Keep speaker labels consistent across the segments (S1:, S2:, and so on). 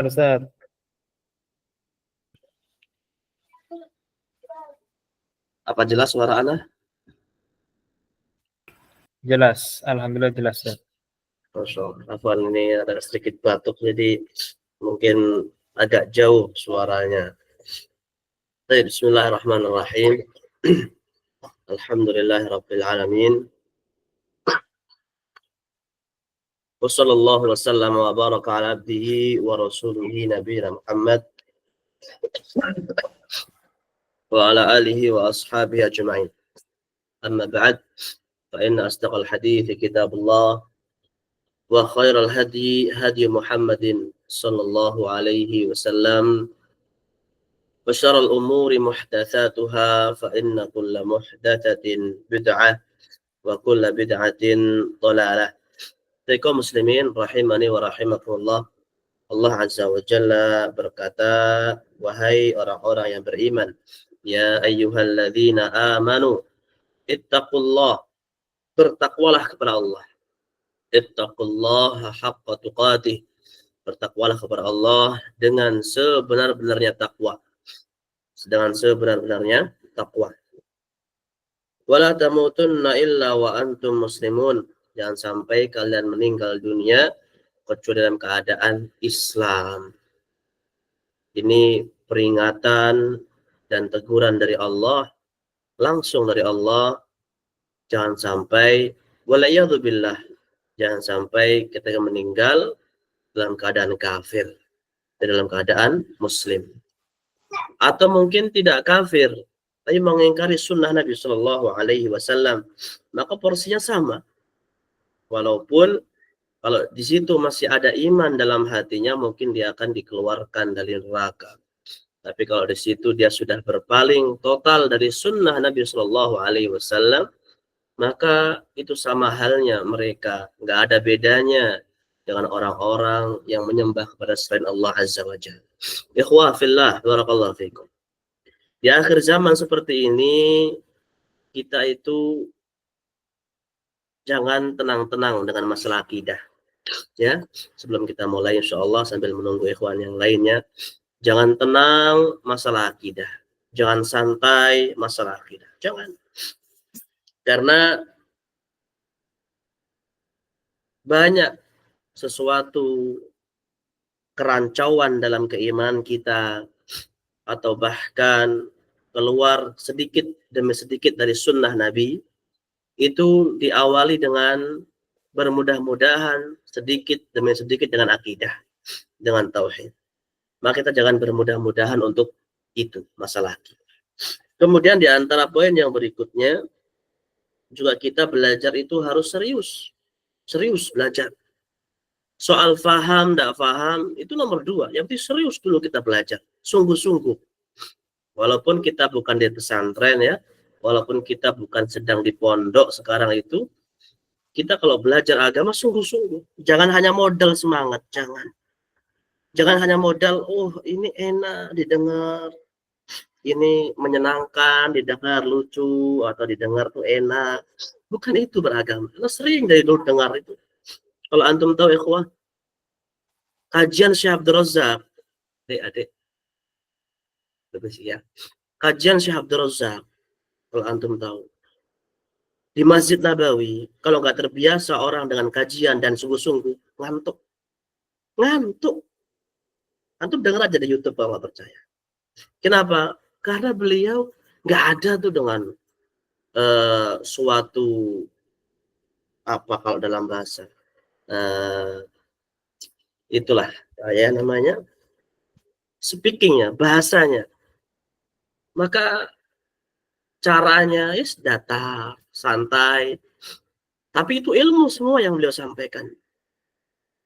S1: Ustaz.
S2: Apa jelas suara Ana?
S1: Jelas, alhamdulillah jelas. Ustaz.
S2: Masya Allah. Afwan, ini ada sedikit batuk, jadi mungkin agak jauh suaranya. Baik, bismillahirrahmanirrahim. Alhamdulillahirabbil alamin. Wa sallallahu wasallam wa baraka ala abdihi wa rasulihi nabiyina Muhammad wa ala alihi wa ashabihi ajma'in. Amma ba'd, fa inna asdaqal hadithi kitabullah wa khairal hadi hadi Muhammadin sallallahu alaihi wasallam. وشر الأمور محدثاتها فإن كل محدثة بدعة وكل بدعة ضلالة. Kaum muslimin rahimani wa rahimakumullah. Allah Azza wa Jalla berkata, wahai orang-orang yang beriman, ya ayyuhalladzina amanu ittaqullah, bertakwalah kepada Allah. Ittaqullaha haqqa tuqatih, bertakwalah kepada Allah dengan sebenar-benarnya takwa. Dengan sebenar-benarnya takwa. Wala tamutunna illa wa antum muslimun. Jangan sampai kalian meninggal dunia kecuali dalam keadaan Islam. Ini peringatan dan teguran dari Allah, langsung dari Allah. Jangan sampai walayadzubillah, jangan sampai kita meninggal dalam keadaan kafir, dalam keadaan muslim. Atau mungkin tidak kafir, tapi mengingkari sunnah Nabi Shallallahu Alaihi Wasallam, maka porsinya sama. Walaupun kalau di situ masih ada iman dalam hatinya, mungkin dia akan dikeluarkan dari neraka. Tapi kalau di situ dia sudah berpaling total dari sunnah Nabi Shallallahu Alaihi Wasallam, maka itu sama halnya mereka, nggak ada bedanya dengan orang-orang yang menyembah kepada selain Allah Azza wa Jalla. Ikhwah fillah, barakallahu fikum. Di akhir zaman seperti ini, kita itu jangan tenang-tenang dengan masalah akidah. Ya, sebelum kita mulai insya Allah sambil menunggu ikhwan yang lainnya, jangan tenang masalah akidah. Jangan santai masalah akidah. Jangan. Karena banyak sesuatu kerancauan dalam keimanan kita, atau bahkan keluar sedikit demi sedikit dari sunnah Nabi, itu diawali dengan bermudah-mudahan sedikit demi sedikit dengan akidah, dengan tauhid. Maka kita jangan bermudah-mudahan untuk itu, masalah akidah. Kemudian di antara poin yang berikutnya, juga kita belajar itu harus serius belajar. Soal faham, tidak faham, itu nomor 2. Yang penting serius dulu kita belajar, sungguh-sungguh. Walaupun kita bukan di pesantren ya, walaupun kita bukan sedang di pondok sekarang itu, kita kalau belajar agama sungguh-sungguh. Jangan hanya modal semangat, jangan. Jangan hanya modal, oh ini enak didengar, ini menyenangkan, didengar lucu, atau didengar tuh enak. Bukan itu beragama. Lo sering dari dulu dengar itu. Kalau antum tahu ikhwah, kajian Syekh Abdul Razak, adik-adik, ya. Kajian Syekh Abdul Razak, kalau antum tahu, di Masjid Nabawi, kalau nggak terbiasa orang dengan kajian dan sungguh-sungguh, ngantuk. Antum dengar aja di YouTube kalau nggak percaya. Kenapa? Karena beliau nggak ada tuh dengan suatu apa kalau dalam bahasa itulah ya namanya speakingnya, bahasanya. Maka caranya datar, santai, tapi itu ilmu semua yang beliau sampaikan.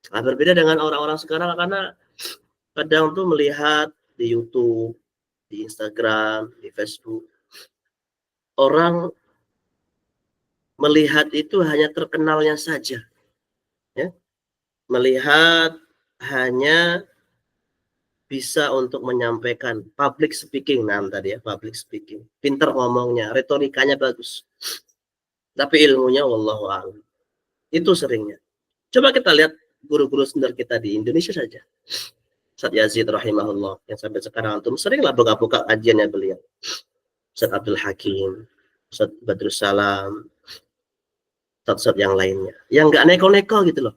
S2: Nah, berbeda dengan orang-orang sekarang, karena kadang tuh melihat di YouTube, di Instagram, di Facebook, orang melihat itu hanya terkenalnya saja, ya. Melihat hanya bisa untuk menyampaikan public speaking, tadi ya, public speaking, pintar ngomongnya, retorikanya bagus, tapi ilmunya wallahu a'lam. Itu seringnya. Coba kita lihat guru-guru senior kita di Indonesia saja. Ustaz Yazid rahimahullah, yang sampai sekarang antum seringlah buka-buka kajiannya beliau. Ustaz Abdul Hakim, Ustaz Badrus Salam, Ustaz yang lainnya. Yang nggak neko-neko gitu loh.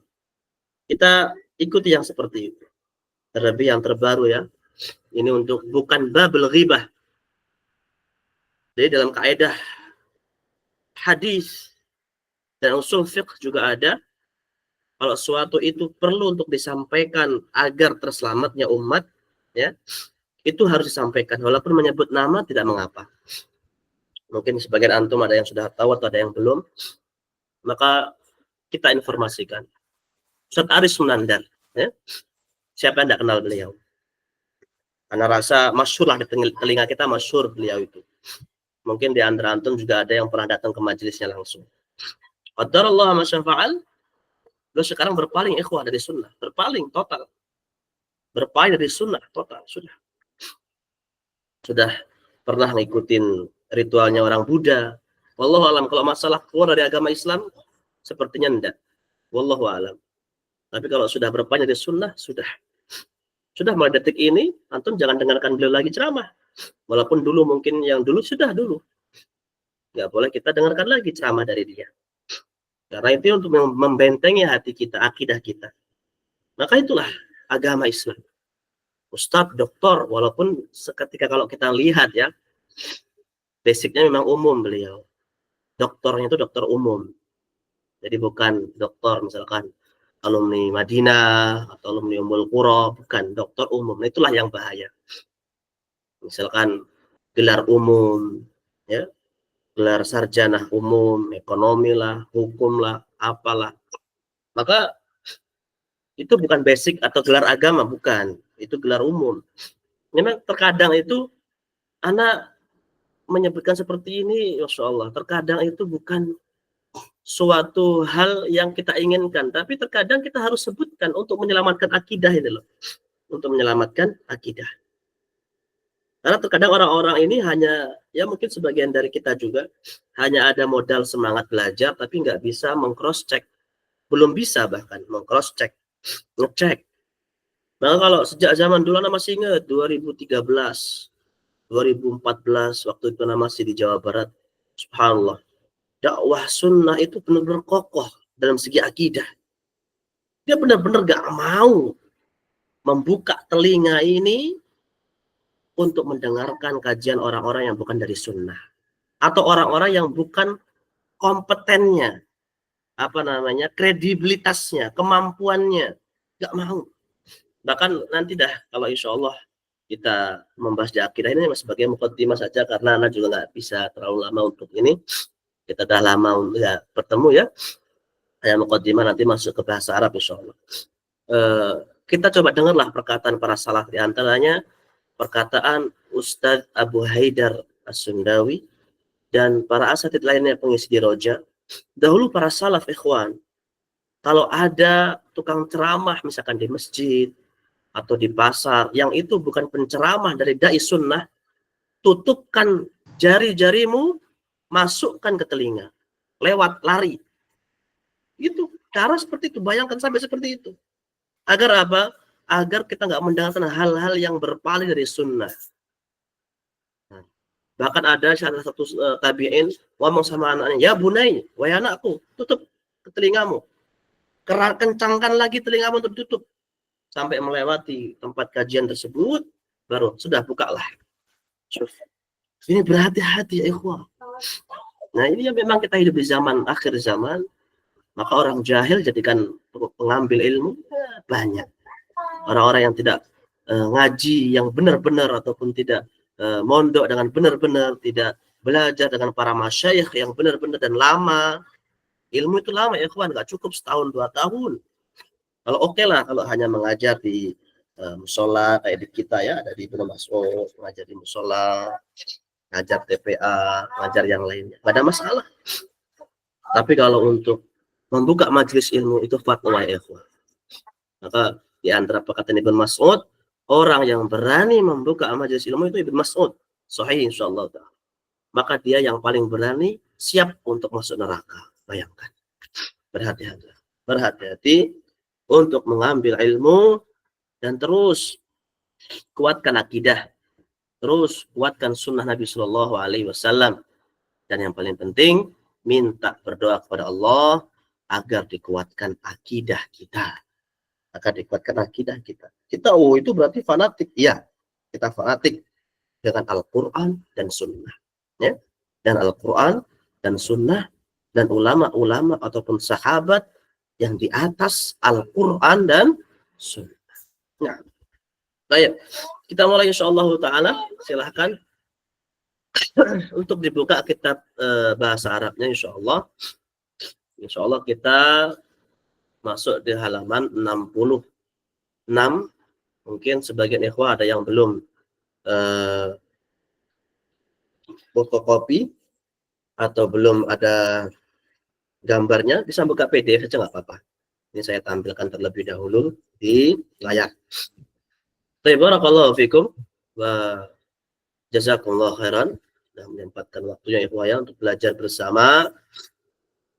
S2: Kita ikuti yang seperti itu. Terlebih yang terbaru ya. Ini untuk bukan babul ghibah. Jadi dalam kaidah hadis dan usul fiqh juga ada, kalau suatu itu perlu untuk disampaikan agar terselamatnya umat, ya, itu harus disampaikan. Walaupun menyebut nama tidak mengapa. Mungkin sebagian antum ada yang sudah tahu atau ada yang belum, maka kita informasikan. Ustaz Aris Munandar, ya. Siapa yang tidak kenal beliau? Karena rasa masyhur lah di telinga kita, masyhur beliau itu. Mungkin di antara antum juga ada yang pernah datang ke majelisnya langsung. Qadarullah ma syafa'al. Beliau sekarang berpaling ikhwah dari sunnah, berpaling total. Berpaling dari sunnah total, sudah pernah ngikutin ritualnya orang Buddha. Wallahu alam, kalau masalah keluar dari agama Islam sepertinya enggak. Wallahu alam. Tapi kalau sudah berpaling dari sunnah, sudah mulai detik ini antum jangan dengarkan beliau lagi ceramah. Walaupun dulu mungkin yang dulu nggak boleh kita dengarkan lagi ceramah dari dia. Karena itu untuk membentengi hati kita, akidah kita. Maka itulah agama Islam. Ustadz, doktor, walaupun seketika kalau kita lihat ya, basicnya memang umum beliau. Doktornya itu dokter umum. Jadi bukan dokter misalkan alumni Madinah atau alumni Ummul Qura, bukan, dokter umum. Nah, itulah yang bahaya. Misalkan gelar umum, ya, gelar sarjana umum, ekonomi lah, hukum lah, apalah. Maka itu bukan basic atau gelar agama, bukan. Itu gelar umum. Memang terkadang itu anak menyebutkan seperti ini, Masya Allah, terkadang itu bukan suatu hal yang kita inginkan, tapi terkadang kita harus sebutkan untuk menyelamatkan akidah ini loh. Untuk menyelamatkan akidah. Karena terkadang orang-orang ini hanya, ya mungkin sebagian dari kita juga, hanya ada modal semangat belajar, tapi nggak bisa meng-cross check. Belum bisa bahkan meng-cross check, ngecek. Nah kalau sejak zaman dulu Anda masih ingat, 2013, 2014, waktu itu Anda masih di Jawa Barat, subhanallah, dakwah sunnah itu benar-benar kokoh dalam segi akidah. Dia benar-benar gak mau membuka telinga ini untuk mendengarkan kajian orang-orang yang bukan dari sunnah. Atau orang-orang yang bukan kompetennya, kredibilitasnya, kemampuannya. Gak mau. Bahkan nanti dah, kalau insya Allah kita membahas di akidah ini sebagai muqaddimah saja, karena Anda juga nggak bisa terlalu lama untuk ini. Kita dah lama ya bertemu ya. Saya muqaddimah nanti masuk ke bahasa Arab insya Allah. Kita coba dengarlah perkataan para salaf, di antaranya perkataan Ustadz Abu Haidar As-Sundawi dan para asatidz lainnya pengisi di Roja. Dahulu para salaf ikhwan, kalau ada tukang ceramah misalkan di masjid atau di pasar, yang itu bukan penceramah dari dai sunnah, tutupkan jari-jarimu, masukkan ke telinga, lewat, lari. Itu cara seperti itu, bayangkan sampai seperti itu. Agar apa? Agar kita nggak mendengarkan hal-hal yang berpaling dari sunnah. Bahkan ada salah satu tabi'in ngomong sama anaknya, ya bunai, wahai anakku, tutup ke telingamu, kencangkan lagi telingamu untuk tutup. Sampai melewati tempat kajian tersebut, baru sudah bukalah. Ini berhati-hati ya ikhwah. Nah ini yang memang kita hidup di zaman akhir zaman, maka orang jahil jadikan pengambil ilmu banyak. Orang-orang yang tidak ngaji yang benar-benar ataupun tidak mondok dengan benar-benar, tidak belajar dengan para masyayikh yang benar-benar dan lama. Ilmu itu lama ya ikhwan, nggak cukup setahun 2 tahun. Kalau oke lah kalau hanya mengajar di musola kayak di kita ya, ada di Ibnu Mas'ud, mengajar di musola, ngajar TPA, ngajar yang lainnya, nggak ada masalah. Tapi kalau untuk membuka majelis ilmu itu fatwa ya ikhwan. Maka di antara perkataan Ibnu Mas'ud, orang yang berani membuka majelis ilmu itu Ibnu Mas'ud, sahih insyaallah. Maka dia yang paling berani siap untuk masuk neraka. Bayangkan. Berhati-hati untuk mengambil ilmu dan terus kuatkan akidah, terus kuatkan sunnah Nabi Shallallahu Alaihi Wasallam, dan yang paling penting minta berdoa kepada Allah agar dikuatkan akidah kita, agar dikuatkan akidah kita. Kita itu berarti fanatik, ya, kita fanatik dengan Al-Quran dan Sunnah, ya, dan Al-Quran dan Sunnah dan ulama-ulama ataupun sahabat yang di atas Al-Quran dan Sunnah. Nah, baik, kita mulai insyaallah taala. Silahkan untuk dibuka kitab bahasa Arabnya insyaallah. Insyaallah kita masuk di halaman 66. Mungkin sebagian ikhwah ada yang belum fotokopi atau belum ada gambarnya, bisa buka PDF saja nggak apa-apa. Ini saya tampilkan terlebih dahulu di layar. Barakallahu fikum wa jazakumullah khairan, dan menyempatkan waktunya ikhwah ya untuk belajar bersama.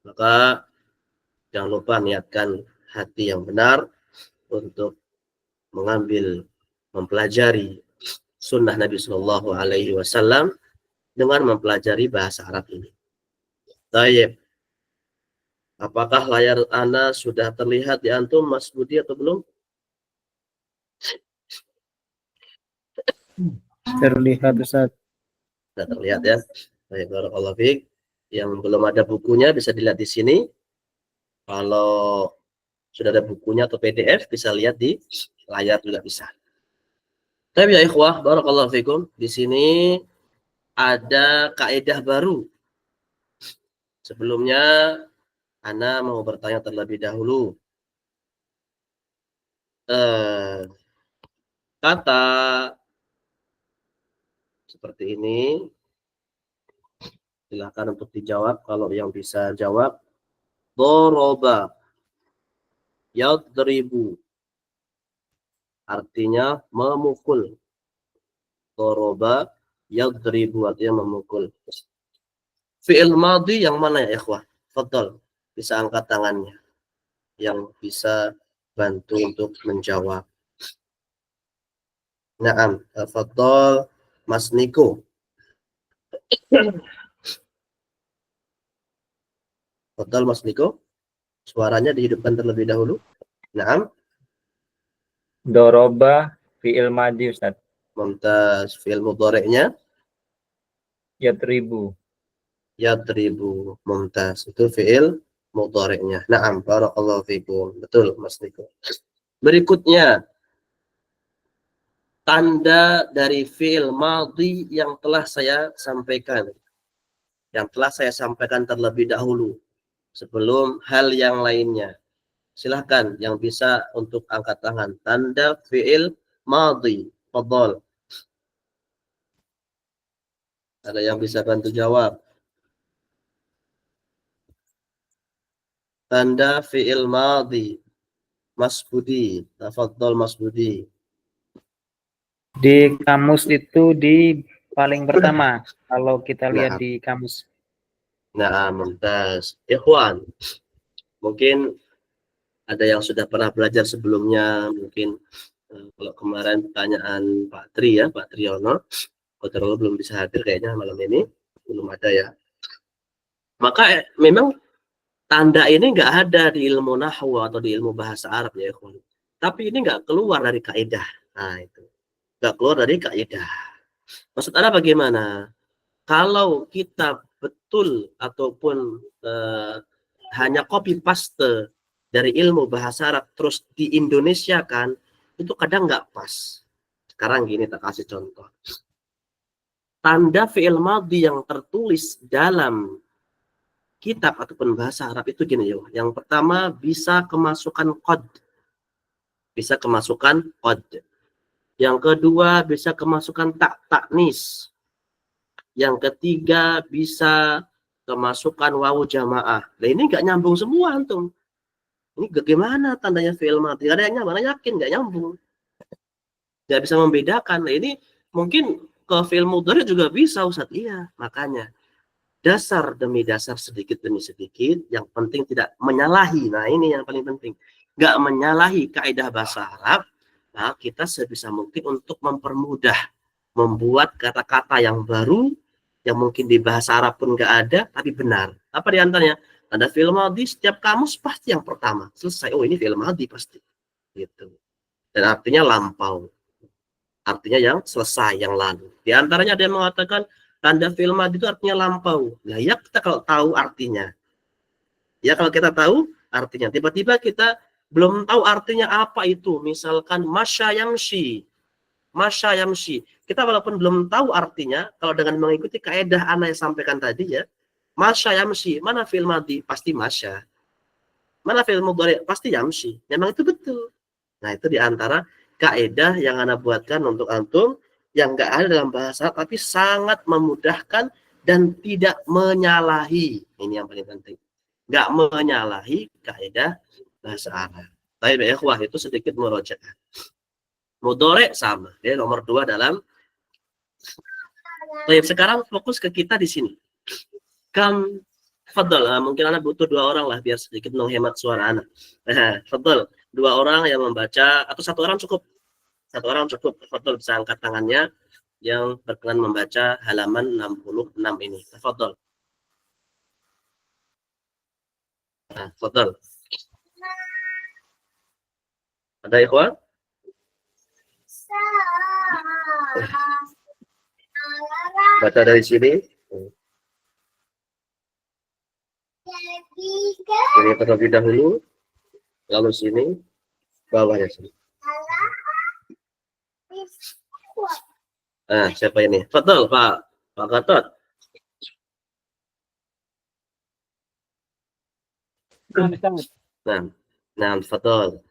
S2: Maka jangan lupa niatkan hati yang benar untuk mengambil, mempelajari sunnah Nabi Shallallahu Alaihi Wasallam dengan mempelajari bahasa Arab ini. Baik. Apakah layar Anda sudah terlihat di antum, Mas Budi, atau belum?
S1: Terlihat, Ustaz.
S2: Sudah terlihat ya. Baik, barakallahu fiik. Yang belum ada bukunya bisa dilihat di sini. Kalau sudah ada bukunya atau PDF bisa lihat di layar juga bisa. Tapi ya ikhwah, barakallahu fikum. Di sini ada kaidah baru. Sebelumnya Ana mau bertanya terlebih dahulu. Kata seperti ini, silakan untuk dijawab kalau yang bisa jawab. Doroba yadribu, artinya memukul. Doroba yadribu artinya memukul. Fi'il madhi yang mana ya ikhwah? Fadhal, bisa angkat tangannya yang bisa bantu untuk menjawab. Naam, fadhal Mas Niko. Fadhal Mas Niko. Suaranya dihidupkan terlebih dahulu. Naam.
S1: Doroba fi'il madhi, Ustaz.
S2: Mumtaz. Fi'il mudhari'nya
S1: Yadribu.
S2: Yadribu. Mumtaz. Itu fi'il mudhari'nya. Naam, barakallahu fikum. Betul Mas Niko. Berikutnya, tanda dari fi'il madhi yang telah saya sampaikan. Yang telah saya sampaikan terlebih dahulu sebelum hal yang lainnya. Silahkan yang bisa untuk angkat tangan. Tanda fi'il madhi. Fadhal. Ada yang bisa bantu jawab? Tanda fi'il madhi. Mas Budi. Tafadhal Mas Budi.
S1: Di kamus itu di paling pertama. Kalau kita lihat di kamus.
S2: Nah, mumtaz. Ikhwan, mungkin ada yang sudah pernah belajar sebelumnya. Mungkin kalau kemarin pertanyaan Pak Tri ya, Pak Triyono. Kalau belum bisa hadir kayaknya malam ini. Belum ada ya. Maka memang tanda ini nggak ada di ilmu nahwu atau di ilmu bahasa Arab ya ikhwan. Tapi ini nggak keluar dari kaidah. Nah itu. Nggak keluar dari kaidah. Maksud Anda bagaimana? Kalau kita betul ataupun hanya copy paste dari ilmu bahasa Arab terus di Indonesia kan, itu kadang nggak pas. Sekarang gini, tak kasih contoh. Tanda fi'il madhi yang tertulis dalam kitab ataupun bahasa Arab itu gini ya. Yang pertama bisa kemasukan qad. Bisa kemasukan qad. Yang kedua bisa kemasukan ta'nis. Yang ketiga bisa kemasukan wawu jamaah. Nah ini nggak nyambung semua antum. Ini bagaimana tandanya fi'il madhi? Ada yang nyambung, yakin nggak nyambung. Nggak bisa membedakan. Nah ini mungkin ke fi'il mudhari juga bisa Ustaz. Iya, makanya dasar demi dasar, sedikit demi sedikit, yang penting tidak menyalahi. Nah ini yang paling penting. Nggak menyalahi kaidah bahasa Arab, Nah, kita sebisa mungkin untuk mempermudah, membuat kata-kata yang baru, yang mungkin di bahasa Arab pun nggak ada, tapi benar. Apa di antaranya? Ada fi'il madhi, setiap kamus pasti yang pertama. Selesai, oh ini fi'il madhi pasti. Gitu. Dan artinya lampau. Artinya yang selesai, yang lalu. Di antaranya ada yang mengatakan, tanda fi'il madhi itu artinya lampau. Nah, ya kita kalau tahu artinya. Ya kalau kita tahu artinya. Tiba-tiba kita belum tahu artinya apa itu. Misalkan masya yamshi. Masya yamshi. Kita walaupun belum tahu artinya, kalau dengan mengikuti kaidah ana yang sampaikan tadi ya, masya yamshi, mana fi'il madhi? Pasti masya. Mana fi'il mudhari? Pasti yamshi. Memang itu betul. Nah, itu diantara kaidah yang ana buatkan untuk antum yang enggak ada dalam bahasa tapi sangat memudahkan dan tidak menyalahi. Ini yang paling penting. Enggak menyalahi kaidah bahasa Arab. Baik, ya ikhwah, itu sedikit murojaah. Mudhari sama. Ya, nomor 2 dalam. Baik, sekarang fokus ke kita di sini. Kam fadl, mungkin anak butuh 2 orang lah biar sedikit menghemat suara anak. Fadl, 2 orang yang membaca atau 1 orang cukup. 1 orang cukup. Fadl bisa angkat tangannya yang berkenan membaca halaman 66 ini. Fadl. Nah, Fadl. Ada ikhwan? Baca dari sini. Ini terlebih dahulu, lalu sini, bawahnya sini. Nah, siapa ini? Fadl, Pak Gatot. Nah, Fadl.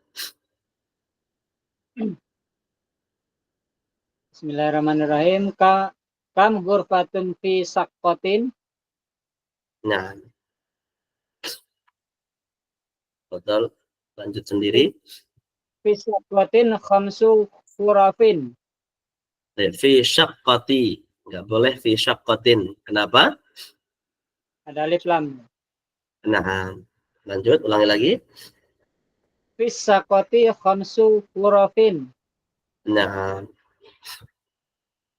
S3: Bismillahirrahmanirrahim. Kam ghurfatun fi saqqatin.
S2: Nah, Fadl, lanjut sendiri.
S3: Fi saqqatin khamsu khurafin.
S2: Fi syaqqati. Nggak boleh fi syaqqatin. Kenapa?
S3: Ada alif lam.
S2: Nah, lanjut, ulangi lagi.
S3: Fi saqqati khamsu khurafin.
S2: Nah,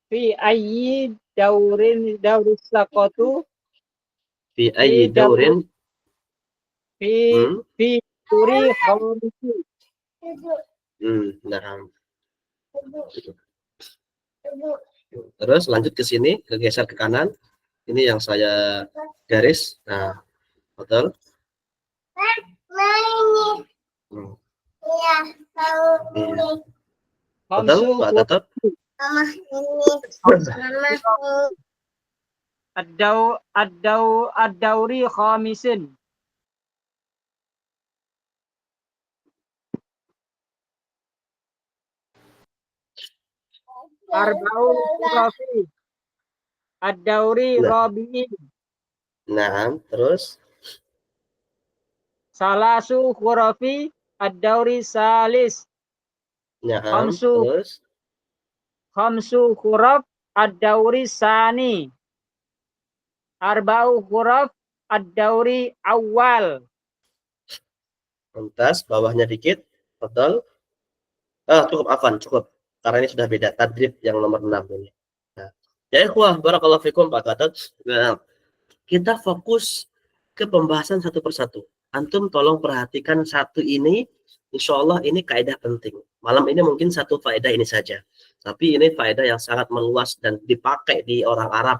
S3: Fi ayyi dauris saqqatu.
S2: fi ayyi daurin.
S3: Fi duri khamsu.
S2: Nah. Terus lanjut ke sini, geser ke kanan. Ini yang saya garis. Nah, betul. Betul, Pak Gatot.
S3: Ad-dauri khamisin. Arba'u khurafi. Ad-dauri rabi'in.
S2: Nah, terus
S3: Salasu khurafi. Ad-dauri salis.
S2: nah,
S3: Khamsu khuraf. Ad-dauri sani. Arba'u khuraf. Ad-dauri awal.
S2: Lantas bawahnya dikit, betul. Cukup afan, cukup. Karena ini sudah beda tadrib yang nomor 6 ini. Nah, ya ikhwah, barakallahu fikum Pak Gatot. Nah, kita fokus ke pembahasan satu persatu. Antum tolong perhatikan satu ini, insya Allah ini kaidah penting. Malam ini mungkin satu faedah ini saja. Tapi ini faedah yang sangat meluas dan dipakai di orang Arab.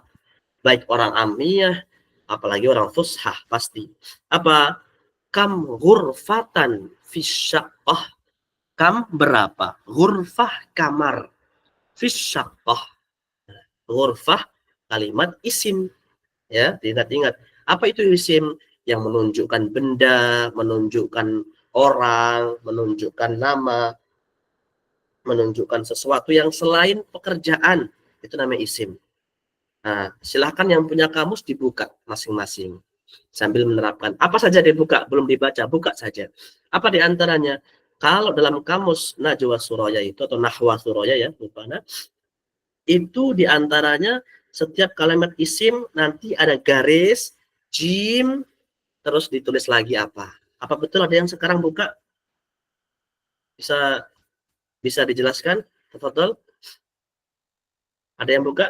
S2: Baik orang Amiyah, apalagi orang Fushah pasti. Apa? Kam ghurfatan fi syaqqah. Kam berapa? Ghurfah kamar. Fi syaqqah. Ghurfah kalimat isim. Ya, ingat-ingat. Apa itu isim? Yang menunjukkan benda, menunjukkan orang, menunjukkan nama, menunjukkan sesuatu yang selain pekerjaan. Itu namanya isim. Nah, silahkan yang punya kamus dibuka masing-masing. Sambil menerapkan. Apa saja dibuka, belum dibaca, buka saja. Apa diantaranya? Kalau dalam kamus Najwa Suraya itu, atau Nahwa Suraya ya, rupanya, itu diantaranya setiap kalimat isim nanti ada garis, jim, terus ditulis lagi apa. Apa betul ada yang sekarang buka? Bisa Bisa dijelaskan? Tafadhol. Ada yang buka?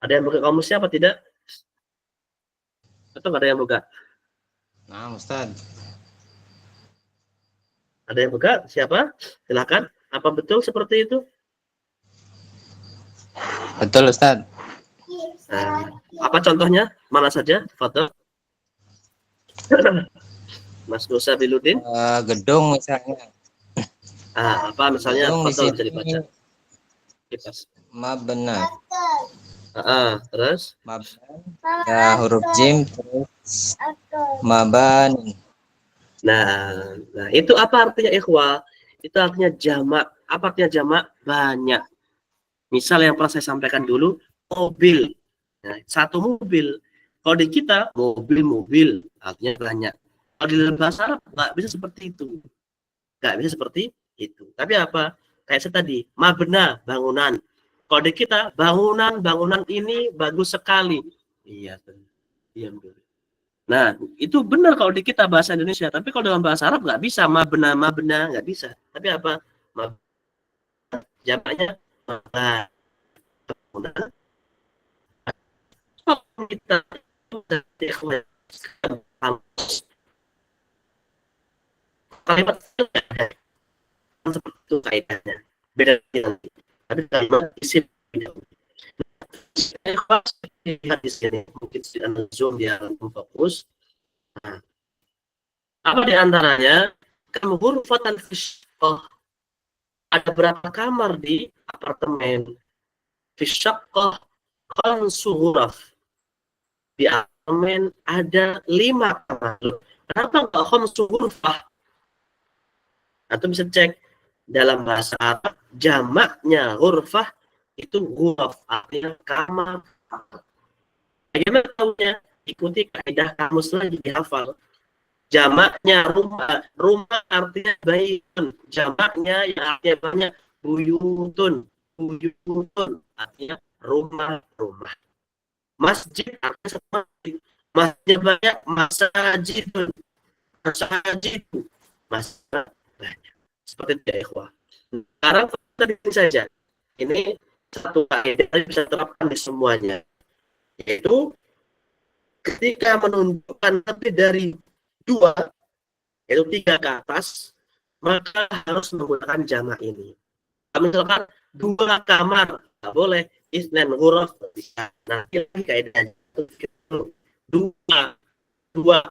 S2: Ada yang buka kamusnya apa tidak? Atau nggak ada yang buka?
S4: Nah, Ustaz.
S2: Ada yang buka? Siapa? Silakan. Apa betul seperti itu?
S4: Betul, Ustaz.
S2: Nah, apa contohnya? Mana saja? Foto. Mas Nusa Biludin.
S4: Gedung misalnya.
S2: Apa misalnya?
S4: Gedung di
S2: Foto bisa
S4: sini
S2: dibaca. Kipas.
S4: mabna.
S2: Terus?
S4: Mabna. Ya, huruf jim terus maban.
S2: Nah, itu apa artinya ikhwah? Itu artinya jamak. Apa artinya jamak? Banyak. Misal yang pernah saya sampaikan dulu, mobil. Nah, satu mobil. Kalau di kita, mobil, artinya banyak. Kalau di dalam bahasa Arab, nggak bisa seperti itu. Nggak bisa seperti itu. Tapi apa? Kayak saya tadi, mabna, bangunan. Kalau di kita, bangunan ini bagus sekali. Iya, diam dulu. Nah, itu benar kalau di kita bahasa Indonesia. Tapi kalau dalam bahasa Arab nggak bisa. Mabna, nggak bisa. Tapi apa? Jamaknya bangunan. Kita kalimat seperti itu kaidahnya. Beda nanti. Tapi kalimat isim lihat di sini mungkin sedang zoom dia fokus. Nah, apa di antaranya? Kamu ghurfatan fisyaqah. Ada berapa kamar di apartemen? Fisyaqah khamsu ghuraf. Di apartemen ada 5 kamar. Kenapa enggak khamsu ghurfah? Atau bisa cek dalam bahasa Arab jamaknya ghurfah itu ghuraf, artinya kamar. Bagaimana tahunya? Ikuti kaidah kamus lagi dihafal. Jamaknya rumah artinya baitun. Jamaknya yang artinya banyak buyutun artinya rumah. Masjid artinya seperti masjid banyak, masjid masjid banyak. Seperti itu ya ikhwah. Sekarang tadi saja. Ini satu kaidah bisa diterapkan di semuanya. Yaitu ketika menunjukkan lebih dari 2, yaitu 3 ke atas, maka harus menggunakan jamak ini. Misalkan 2 kamar, nggak boleh. Isnan huruf bisa. Nah, ini kaidahnya. 2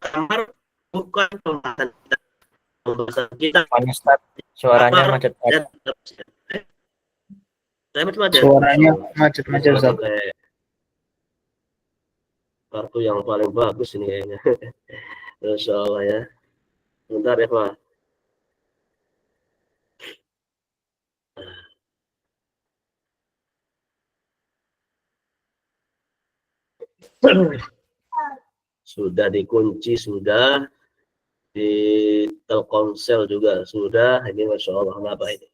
S2: kamar bukan pembahasan kita. Pembahasan kita.
S1: Ustaz, suaranya macet-macet.
S2: Suaranya
S1: macet-macet Ustaz.
S2: Kartu yang paling bagus ini kayaknya. Insya Allah ya. Bentar ya Pak. Sudah dikunci, sudah di Telkomsel juga sudah. Ini Masya Allah, kenapa ini?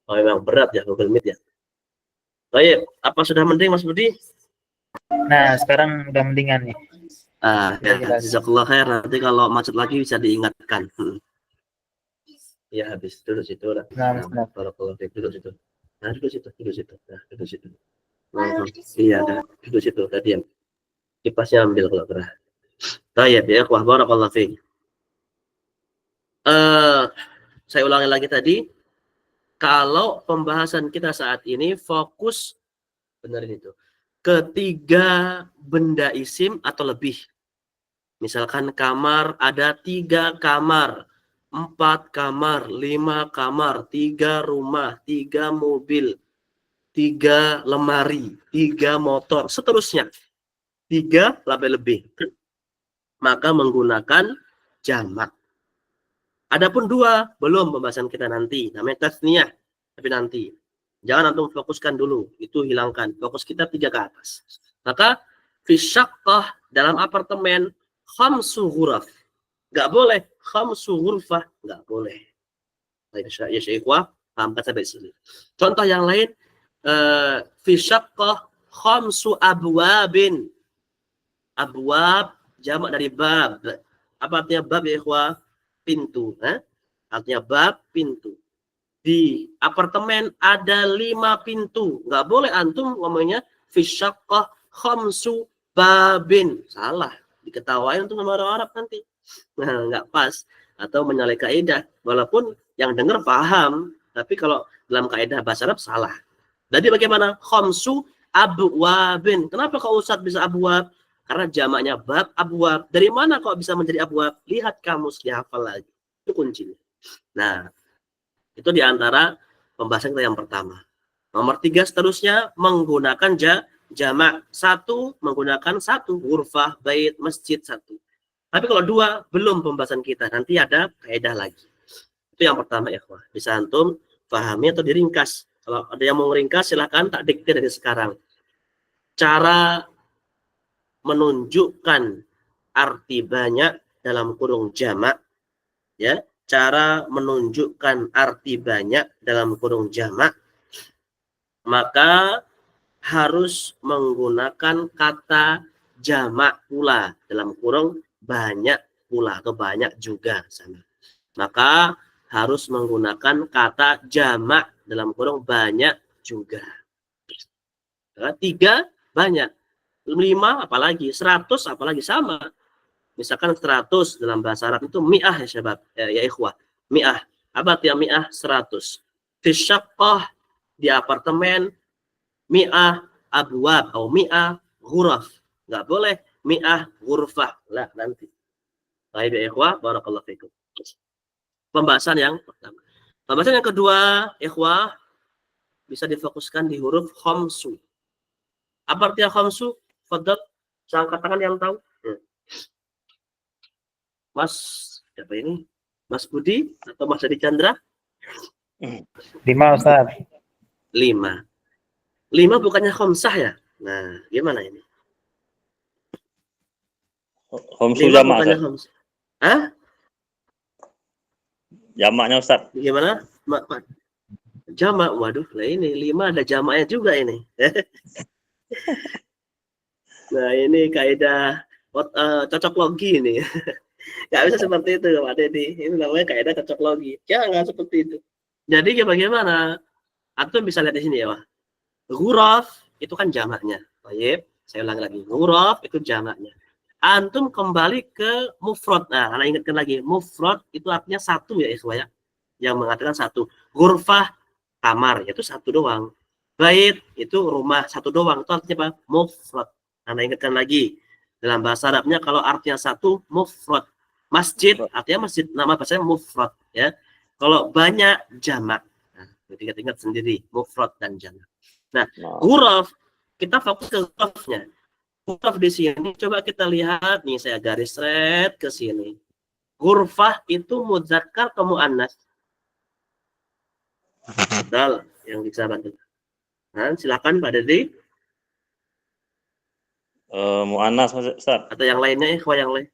S2: Oh, memang berat ya Google Meet ya. Baik, apa sudah mending Mas Budi?
S1: Nah, sekarang udah mendingan nih.
S2: Ya, jazakallah khair. Nanti kalau macet lagi bisa diingatkan. Ya, habis duduk situ lah. Kalau duduk situ. Nah, duduk situ. Nah, duduk situ. Iya, duduk situ. Tadi yang kipasnya ambil kalau gerah. Baik, ya, wah barakallahu fiik. Saya ulangi lagi tadi. Kalau pembahasan kita saat ini fokus benerin itu. Ketiga benda isim atau lebih. Misalkan kamar ada 3 kamar, 4 kamar, 5 kamar, 3 rumah, 3 mobil, 3 lemari, 3 motor, seterusnya. 3 sampai lebih. Maka menggunakan jamak. Adapun 2 belum pembahasan kita nanti, namanya tasniyah, tapi nanti. Jangan antum fokuskan dulu, itu hilangkan. Fokus kita 3 ke atas. Maka fisyaqqah dalam apartemen khamsu ghuraf. Enggak boleh khamsu ghurfah, enggak boleh. Ya syikhwah, pahamkan sampai sini. Contoh yang lain fisyaqqah khamsu abwabin. Abwab jamak dari bab. Apa artinya bab ya ikhwah? Pintu, artinya bab, pintu. Di apartemen ada 5 pintu. Nggak boleh antum ngomongnya fi syaqqah khamsu babin. Salah. Diketawain untuk sama orang Arab nanti. Nah, nggak pas. Atau menyalahi kaidah. Walaupun yang dengar paham. Tapi kalau dalam kaidah bahasa Arab salah. Jadi bagaimana? Khamsu abwabin. Kenapa kok Ustadz bisa abwab? Karena jamaknya bab, abwab. Dari mana kok bisa menjadi abwab? Lihat kamus, dihafal lagi. Itu kuncinya. Nah, itu diantara pembahasan kita yang pertama. Nomor 3 seterusnya menggunakan jamak. 1 menggunakan 1 ghurfah, bait, masjid 1. Tapi kalau 2 belum pembahasan kita. Nanti ada kaidah lagi. Itu yang pertama ya, bisa antum pahami atau diringkas. Kalau ada yang mau meringkas silahkan tak diktir dari sekarang. Cara menunjukkan arti banyak dalam kurung jamak, ya. Cara menunjukkan arti banyak dalam kurung jamak, maka harus menggunakan kata jamak pula dalam kurung banyak pula atau banyak juga sama. Maka harus menggunakan kata jamak dalam kurung banyak juga. 3 banyak, 5 apalagi, 100 apalagi sama. Misalkan 100 dalam bahasa Arab itu mi'ah ya syabab, ya ikhwah. Mi'ah. Apa artinya mi'ah? 100. Fi syaqqah, di apartemen, mi'ah abwab atau mi'ah ghuraf. Enggak boleh mi'ah ghurfah. Lah nanti. Baik ya ikhwah, barakallahu fikum. Pembahasan yang pertama. Pembahasan yang kedua, ikhwah, bisa difokuskan di huruf khamsu. Apa artinya khamsu? Fadhal, saya angkat tangan yang tahu. Mas, siapa ini? Mas Budi atau Mas Adi Chandra?
S1: 5 Ustaz.
S2: 5 bukannya khamsah ya? Nah, gimana ini?
S5: Khamsu
S2: 5
S5: jamak,
S2: bukannya
S5: Ustaz.
S2: khamsah. Hah?
S5: Jamaknya, Ustaz.
S2: Gimana? Jamak, waduh, lah ini 5 ada jamaknya juga ini. Nah, ini kaidah cocok logi ini. Nggak bisa seperti itu Pak Deddy. Ini namanya kaidah cocok logi. Jangan seperti itu. Jadi bagaimana? Antum bisa lihat di sini ya, Pak. Ghuraf itu kan jamaknya. Baik, saya ulang lagi. Ghuraf itu jamaknya. Antum kembali ke mufrad. Nah, Anda ingatkan lagi. Mufrad itu artinya 1 ya, ikhwah ya. Yang mengatakan 1. Ghurfah kamar, itu 1 doang. Bait itu rumah, 1 doang. Itu artinya apa? Mufrad. Anda ingatkan lagi. Dalam bahasa Arabnya kalau artinya 1 mufrad. Masjid artinya masjid, nama bahasanya mufrad ya. Kalau banyak jamak. Nah, ingat sendiri mufrad dan jamak. Nah, ghuraf kita fokus ke ghurafnya. Ghuraf di sini coba kita lihat nih, saya garis red ke sini. Ghurfah itu mudzakkar atau muannas? Betul, yang bisa bantu. Nah, silakan Pak Deddy.
S5: Mu'annas, Ustaz.
S2: Atau yang lainnya, ikhwah yang lain.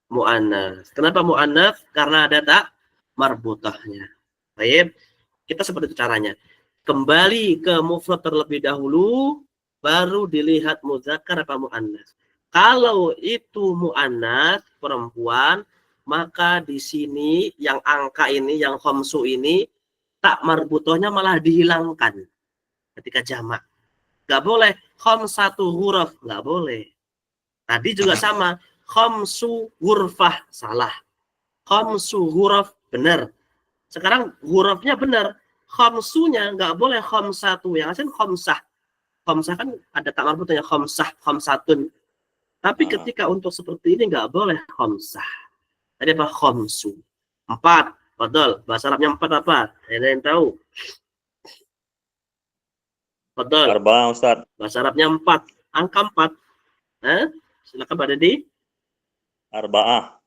S2: Mu'annas. Kenapa mu'annas? Karena ada tak marbutahnya. Baik, kita seperti itu caranya. Kembali ke mufrad terlebih dahulu, baru dilihat mudzakkar apa mu'annas. Kalau itu mu'annas, perempuan, maka di sini yang angka ini, yang khamsu ini, tak marbutahnya malah dihilangkan ketika jamak. Nggak boleh khamsatu huruf, nggak boleh. Tadi juga sama, khamsu hurfah, salah. Khamsu huruf, benar. Sekarang hurufnya benar. Khamsunya nggak boleh khamsatu, yang asli khamsah. Khamsah kan ada tak marbutnya, khamsah, khamsatun. Tapi ketika untuk seperti ini nggak boleh khamsah. Tadi apa? Khamsu. 4. Betul. Bahasa Arabnya 4 apa? Ada yang tahu? Betul.
S5: Arba'ah, Ustaz.
S2: Bahasa Arabnya 4. Angka 4. Silakan Pak Deddy.
S5: Arba'ah.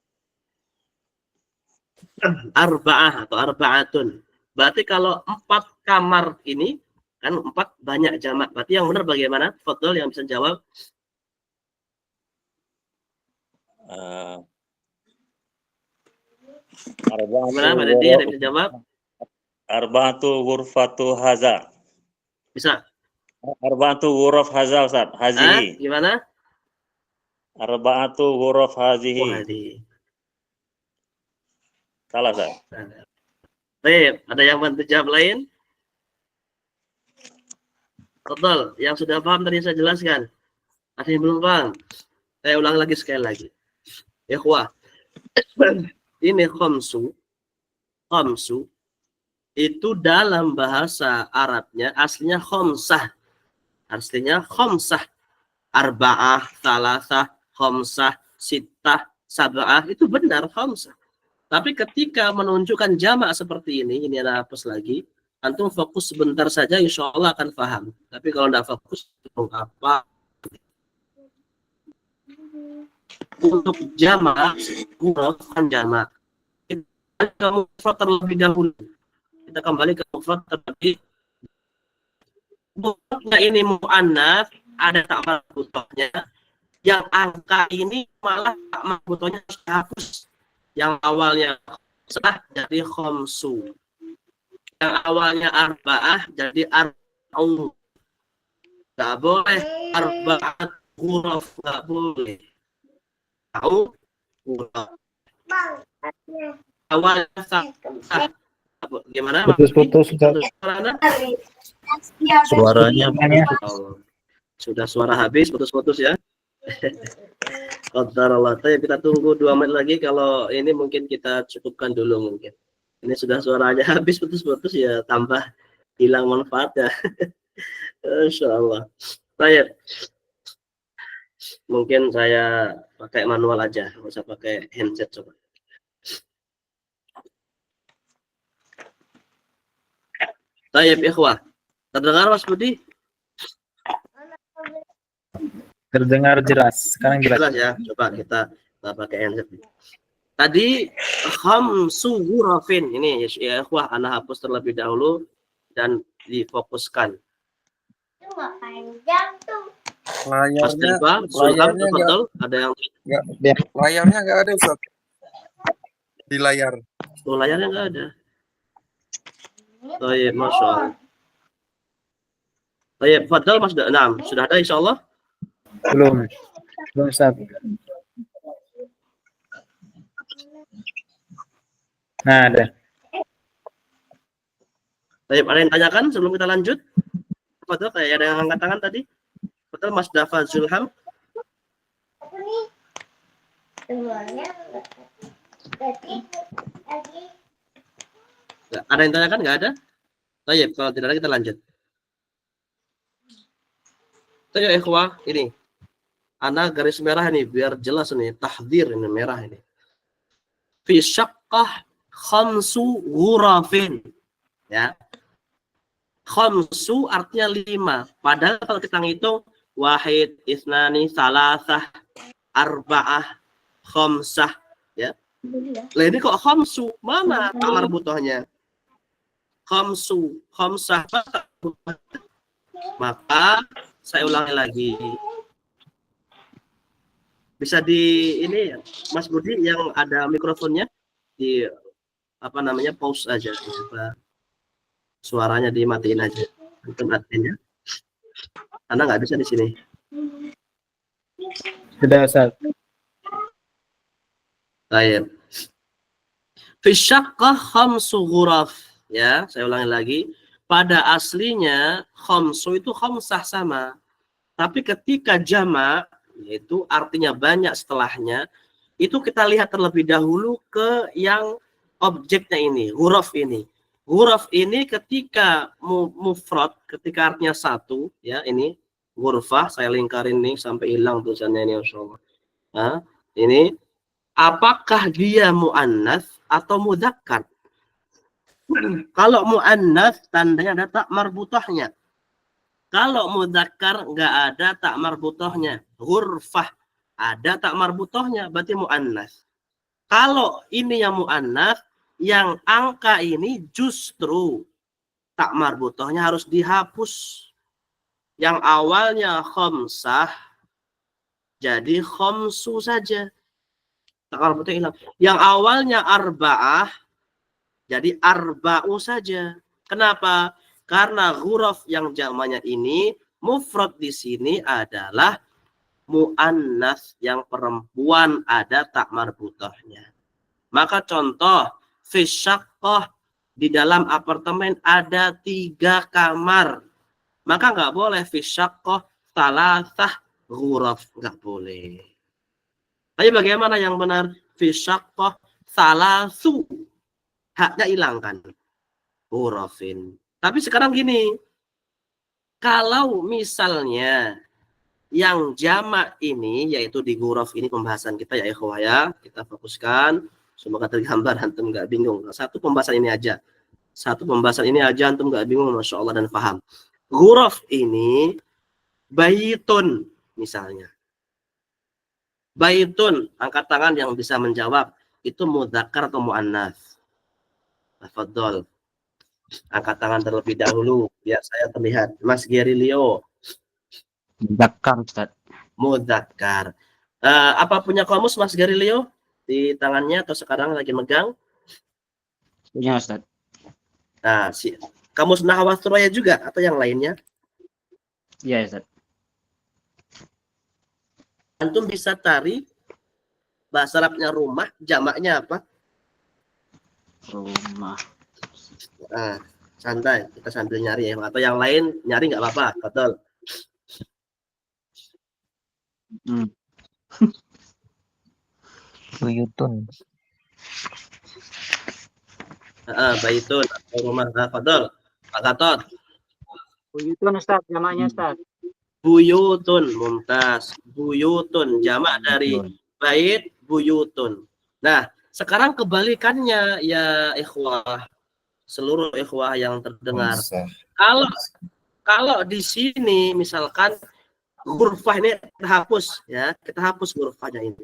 S2: Arba'ah atau arba'atun. Berarti kalau 4 kamar ini, kan 4 banyak jamak. Berarti yang benar bagaimana? Fadhil yang bisa jawab. Gimana Pak Deddy? Ada yang bisa jawab?
S5: Arba'atu ghurfatu haza.
S2: Bisa.
S5: Arba'atu ghuraf haza, Ustaz. Hazihi.
S2: Gimana?
S5: Arba'atu ghuraf hazihi.
S2: Wadi.
S5: Salah, Ustaz.
S2: Baik, ada yang bantu jawab lain? Betul, yang sudah paham tadi saya jelaskan. Ada yang belum paham? Saya ulang lagi sekali lagi. Ikhwah, ini khamsu itu dalam bahasa Arabnya aslinya khamsah. Aslinya khamsah. Arba'ah, salasah, khamsah, sittah, sab'ah, itu benar khamsah. Tapi ketika menunjukkan jamak seperti ini ada hapus lagi. Antum fokus sebentar saja, insya Allah akan paham. Tapi kalau tidak fokus, apa? Untuk jamak, huruf kan jamak. Kita ke mufrad terlebih dahulu. Kita kembali ke mufrad terlebih. Mufradnya ini mu'annats, ada tak marbutohnya. Yang angka ini malah tak marbutohnya hapus. Yang awalnya sah jadi khamsu. Yang awalnya arba'ah jadi arba'u. Nggak boleh arba'at huruf, nggak boleh. Tahu? Huruf. Awalnya sah. Gimana?
S1: Putus-putus, Ustaz.
S4: Suaranya
S2: Sudah suara habis, putus-putus ya. Qadarullah. Kita tunggu 2 menit lagi. Kalau ini mungkin kita cukupkan dulu mungkin. Ini sudah suaranya habis, putus-putus ya, tambah hilang manfaatnya. Insyaallah. Baik. Mungkin saya pakai manual aja, nggak usah pakai handset coba. Baik, ikhwah. Terdengar Mas Budi?
S1: Terdengar jelas. Sekarang jelas.
S2: Jelas ya. Coba kita pakai handset. Tadi khamsu ghurafin. Ini ya ikhwah, ana hapus terlebih dahulu dan difokuskan.
S6: Cuma panjang tuh.
S2: Mas Dilba, Sulham, betul? Ada yang
S7: Layarnya nggak ada, Ustaz. Di layar.
S2: oh, layarnya nggak ada. Baik, Masya Allah. Baik, Fadal Mas. Nah, sudah ada insya Allah?
S1: Belum. Belum, Ustaz. Nah, ada.
S2: Baik, ada yang tanyakan sebelum kita lanjut? Fadal, kayak ada yang angkat tangan tadi? Betul, Mas Dafa Zulham?
S6: Apa nih? Semuanya lagi.
S2: Ada yang tanyakan? Nggak ada? Baik, kalau tidak ada kita lanjut. Ayo ikhwah, ini. Ana garis merah ini biar jelas nih, tahdzir ini merah ini. Fi syaqqah khamsu ghurafin. Ya. Khamsu artinya 5. Padahal kalau kita ngitung wahid, isnani, salasah, arba'ah, khamsah, ya. Lah ini kok khamsu? Mana tak marbutohnya? Khamsu, khamsah. Maka saya ulangi lagi. Bisa di ini Mas Budi yang ada mikrofonnya di apa namanya pause aja, coba suaranya dimatiin aja. Untuk artinya, Anda nggak bisa di sini.
S1: Sudah, Ustaz.
S2: Baik. Fi syaqqah khamsu ghuraf. Ya, saya ulangi lagi. Pada aslinya khamsu itu khamsah sama. Tapi ketika jamak, yaitu artinya banyak setelahnya, itu kita lihat terlebih dahulu ke yang objeknya ini, huruf ini. Huruf ini ketika mufrad, ketika artinya satu, ya ini ghurfah, saya lingkarin nih sampai hilang tulisannya ini insyaallah. Nah, ini apakah dia muannats atau mudzakkar? Kalau muannats tandanya ada tak marbutohnya. Kalau mudzakkar nggak ada tak marbutohnya. Ghurfah ada tak marbutohnya, berarti muannats. Kalau ini yang muannats, yang angka ini justru tak marbutohnya harus dihapus. Yang awalnya khamsah jadi khamsu saja. Tak marbutohnya hilang. Yang awalnya arba'ah jadi arba'u saja. Kenapa? Karena huruf yang jamaknya ini mufrad di sini adalah muannats, yang perempuan ada tak marbutohnya. Maka contoh fi syaqqah, di dalam apartemen ada 3 kamar. Maka nggak boleh fi syaqqah thalathah ghuraf, nggak boleh. Tapi bagaimana yang benar? Fi syaqqah salasu, haknya hilangkan. Ghurafin. Tapi sekarang gini, kalau misalnya yang jamak ini, yaitu di ghuraf ini pembahasan kita ya ikhwah ya, kita fokuskan, semoga tergambar, antum nggak bingung. Satu pembahasan ini aja, antum nggak bingung, masya Allah, dan paham. Ghuraf ini baitun misalnya. Baitun, angkat tangan yang bisa menjawab, itu mudzakkar atau muannats? Tafadhol. Angkat tangan terlebih dahulu biar saya terlihat. Mas Gerilio.
S4: Muzakkar, Ustaz.
S2: Mudzakkar. Apa punya kamus Mas Gerilio di tangannya atau sekarang lagi megang?
S4: Punya, Ustaz.
S2: Nah, kamus Nahwa Suraya juga atau yang lainnya?
S4: Iya, Ustaz.
S2: Antum bisa cari bahasa Arabnya rumah, jamaknya apa?
S3: Rumah.
S2: Nah, santai, kita sambil nyari ya. Atau yang lain nyari nggak apa-apa, betul.
S1: Buyutun.
S2: Baitun atau rumah, betul. Pak Gatot.
S3: Buyutun Ustaz, namanya Ustaz.
S2: Buyutun, mumtaz. Buyutun, jamak dari bait, buyutun. Nah, sekarang kebalikannya ya ikhwah, seluruh ikhwah yang terdengar. Kalau di sini misalkan hurufah ini kita hapus ya, kita hapus hurufahnya ini.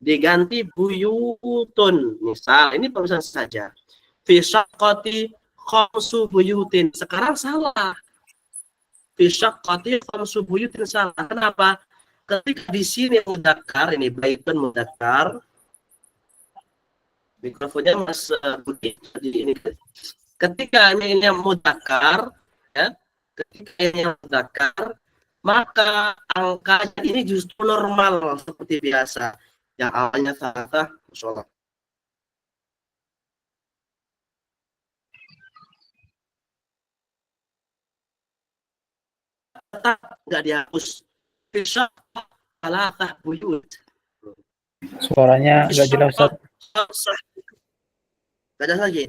S2: Diganti buyutun. Misal ini perusahaan saja. Fi syaqqati khamsu buyutin. Sekarang salah. Fi syaqqati khamsu buyutin salah. Kenapa? Ketika di sini mudzakkar, ini baitun mudzakkar. Mikrofonnya Mas Budi ini. Ketika ini mudzakkar ya, ketika ini mudzakkar, maka angkanya ini justru normal seperti biasa. Yang awalnya salah, insyaallah. Tetap nggak dihapus. Bisa salah buyut.
S1: Suaranya nggak jelas, Ustaz.
S2: Nggak jelas lagi.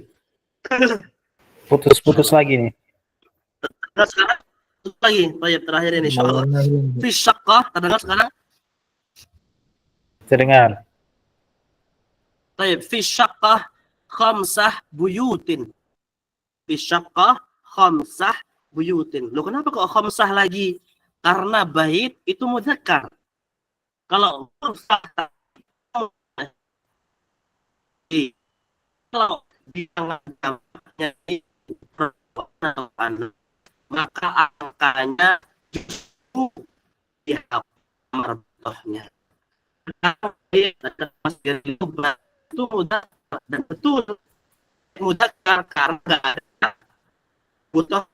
S1: Putus-putus lagi nih.
S2: Nah, sekarang lagi, terakhir ini insyaallah. Fi syaqqah, terdengar sekarang?
S1: Terdengar.
S2: Baik, fi syaqqah khamsah buyutin. Fi syaqqah khamsah buyutin. Loh, kenapa kok khamsah lagi? Karena bait itu mudzakkar. Kalau kalau di tangannya maka angkanya justru dihapus martohnya. Itu mudah dan betul mudah karena nggak ada butuh,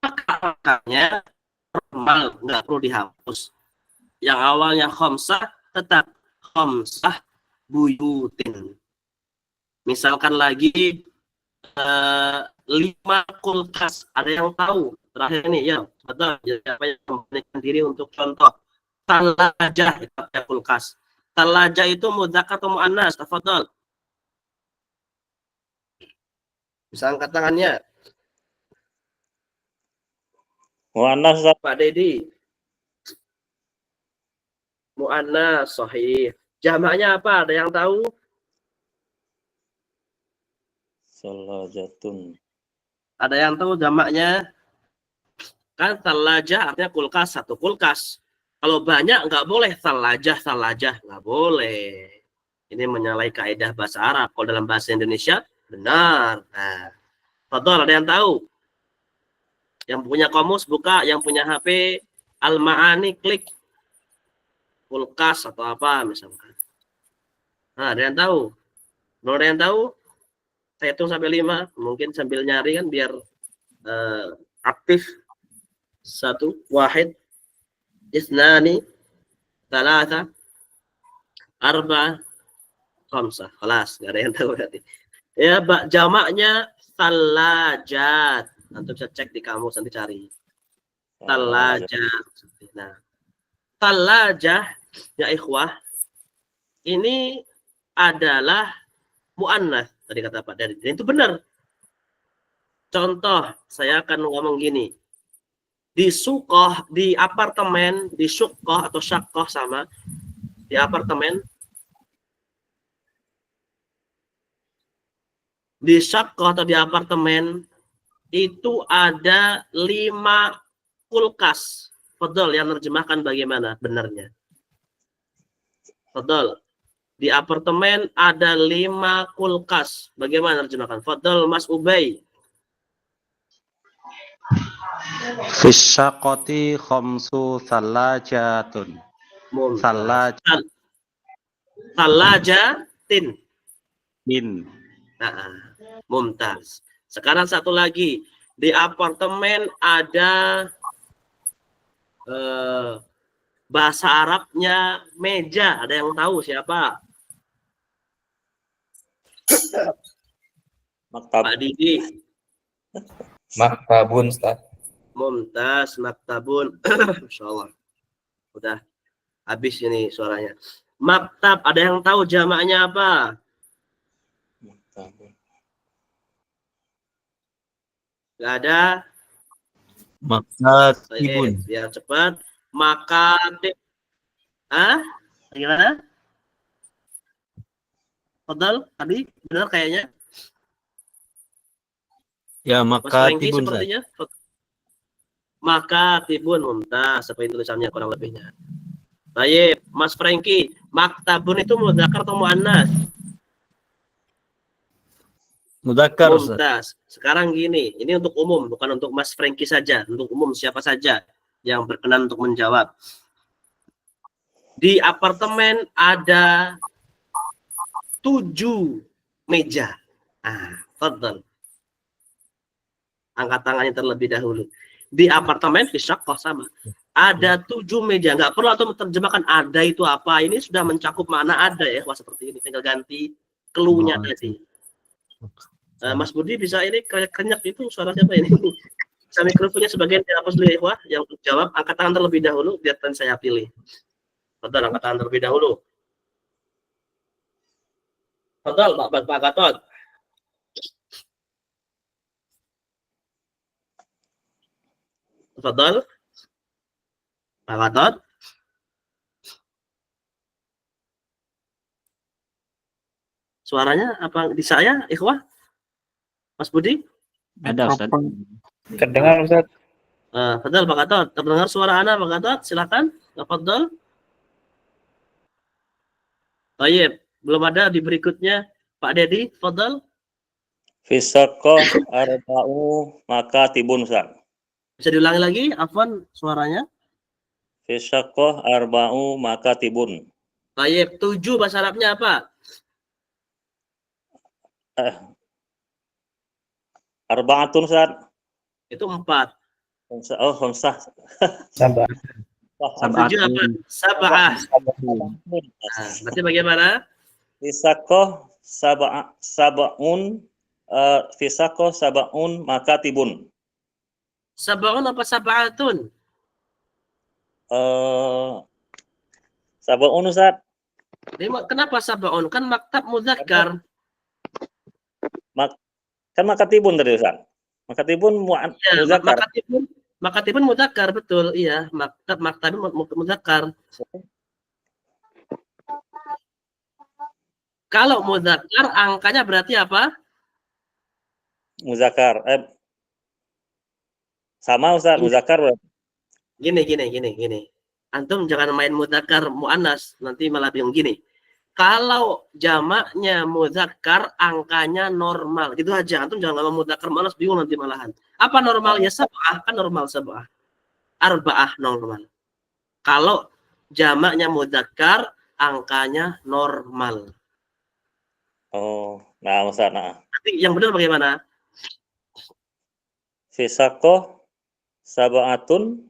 S2: maka angkanya normal, nggak perlu dihapus. Yang awalnya khamsah tetap khamsah buyutin. Misalkan lagi 5 kulkas, ada yang tahu terakhir ini ya, betul. Siapa yang memberikan diri untuk contoh? Talajah itu kulkas. Talajah itu mudzakkar atau muannats? Tafadhol. Bisa angkat tangannya.
S5: Muannas, Ustaz.
S2: Pak Dedi. Muannats, sahih. Jamaknya apa? Ada yang tahu?
S5: Salajatun.
S2: Ada yang tahu jamaknya? Kan talajah artinya kulkas, satu kulkas. Kalau banyak nggak boleh talajah nggak boleh. Ini menyalahi kaidah bahasa Arab. Kalau dalam bahasa Indonesia benar. Nah, Fadol, ada yang tahu? Yang punya kamus buka, yang punya HP Al-Ma'ani klik kulkas atau apa misalkan. Nah, ada yang tahu? Belum ada yang tahu? Saya hitung sampai 5, mungkin sambil nyari kan biar aktif. 1, wahid, isnani, talata, arba, khamsah. Kelas, nggak ada yang tahu berarti. Ya, jamaknya salajat. Antum bisa cek di kamus nanti cari. Salajat. Nah, salajah ya ikhwah ini adalah muannats tadi kata Pak Dari. Dan itu benar. Contoh, saya akan ngomong gini. Di sukoh, di apartemen, di sukoh atau syakoh sama, di apartemen, di syakoh atau di apartemen, itu ada 5 kulkas. Fadol yang menerjemahkan bagaimana benarnya. Fadol. Di apartemen ada 5 kulkas. Bagaimana menerjemahkan? Fadol Mas Ubay.
S8: Fisyaqati khamsu salajatun.
S2: Mumtaz. Salajatin. Nah, mumtaz. Sekarang satu lagi. Di apartemen ada bahasa Arabnya meja. Ada yang tahu siapa? Pak Didi.
S7: Maktabun, Ustaz.
S2: Mumtaz, maktabun. Insyaallah. Udah habis ini suaranya. Maktab, ada yang tahu jamaknya apa? Gak ada.
S5: Makatibun.
S2: Biar cepat. Makatib. Gimana? Fadal, tadi benar kayaknya.
S5: Ya,
S2: Mas Franky
S5: makatibun.
S2: sepertinya. Makatibun, mumtaz. Seperti tulisannya kurang lebihnya. Baik, Mas Franky, maktabun itu mudzakkar atau muannas?
S5: Mudzakkar.
S2: Mumtaz. Sekarang gini, ini untuk umum, bukan untuk Mas Franky saja, untuk umum siapa saja yang berkenan untuk menjawab. Di apartemen ada 7 meja. Fadhal. Angkat tangannya terlebih dahulu. Di apartemen di syakoh sama. Ada 7 meja. Nggak perlu atau menerjemahkan ada itu apa. Ini sudah mencakup makna ada ya. Wah, seperti ini. Tinggal ganti clue-nya tadi. Mas Budi bisa ini kenyak itu suara siapa ini? Bisa mikrofonnya sebagian dihapus dulu ya. Wah, yang jawab angkat tangan terlebih dahulu. Biar saya pilih. Betul, angkat tangan terlebih dahulu. Betul, Pak Gatot. Betul. Pak Gatot. Suaranya apa di saya, ikhwah? Mas Budi?
S4: Ada, Ustaz.
S1: Terdengar, Ustaz.
S2: Betul, Pak Gatot. Terdengar suara Anda, Pak Gatot? Silakan. Tafadhol. Baik, belum ada di berikutnya. Pak Dedi, tafadhol.
S5: Fisaqah arba'u makatibun, Ustaz.
S2: Bisa diulangi lagi, afwan suaranya.
S5: Fisaqah arba'u makatibun.
S2: Baik, 7 bahasa Arabnya apa?
S5: Arba'atun, Ustaz.
S2: Itu 4.
S5: Oh, khamsah.
S1: Sabar.
S2: 7 apa? Sab'ah. Berarti bagaimana?
S5: Fisaqah sab'un fisaqah sab'un makatibun.
S2: Sab'un apa sab'atun?
S5: Sab'un, Ustaz.
S2: Kenapa sab'un? Kan maktab mudzakkar.
S5: Kan makatibun tadi, Ustaz. Makatibun
S2: Ya,
S5: mudzakkar.
S2: makatibun mudzakkar, betul. Iya, maktabun mudzakkar. Kalau mudzakkar angkanya berarti apa?
S5: Muzakkar. Sama, Ustaz, muzakkar berarti.
S2: Gini. Antum jangan main mudzakkar muannas, nanti malah bingung gini. Kalau jamaknya mudzakkar angkanya normal. Gitu aja. Antum jangan ngomong mudzakkar muannas bingung nanti malahan. Apa normalnya? Sab'ah, kan normal sab'ah. Arba'ah normal. Kalau jamaknya mudzakkar angkanya normal.
S5: Oh, nah, Ustaz, nah.
S2: Nanti yang benar bagaimana?
S5: Fisaqah sab'atun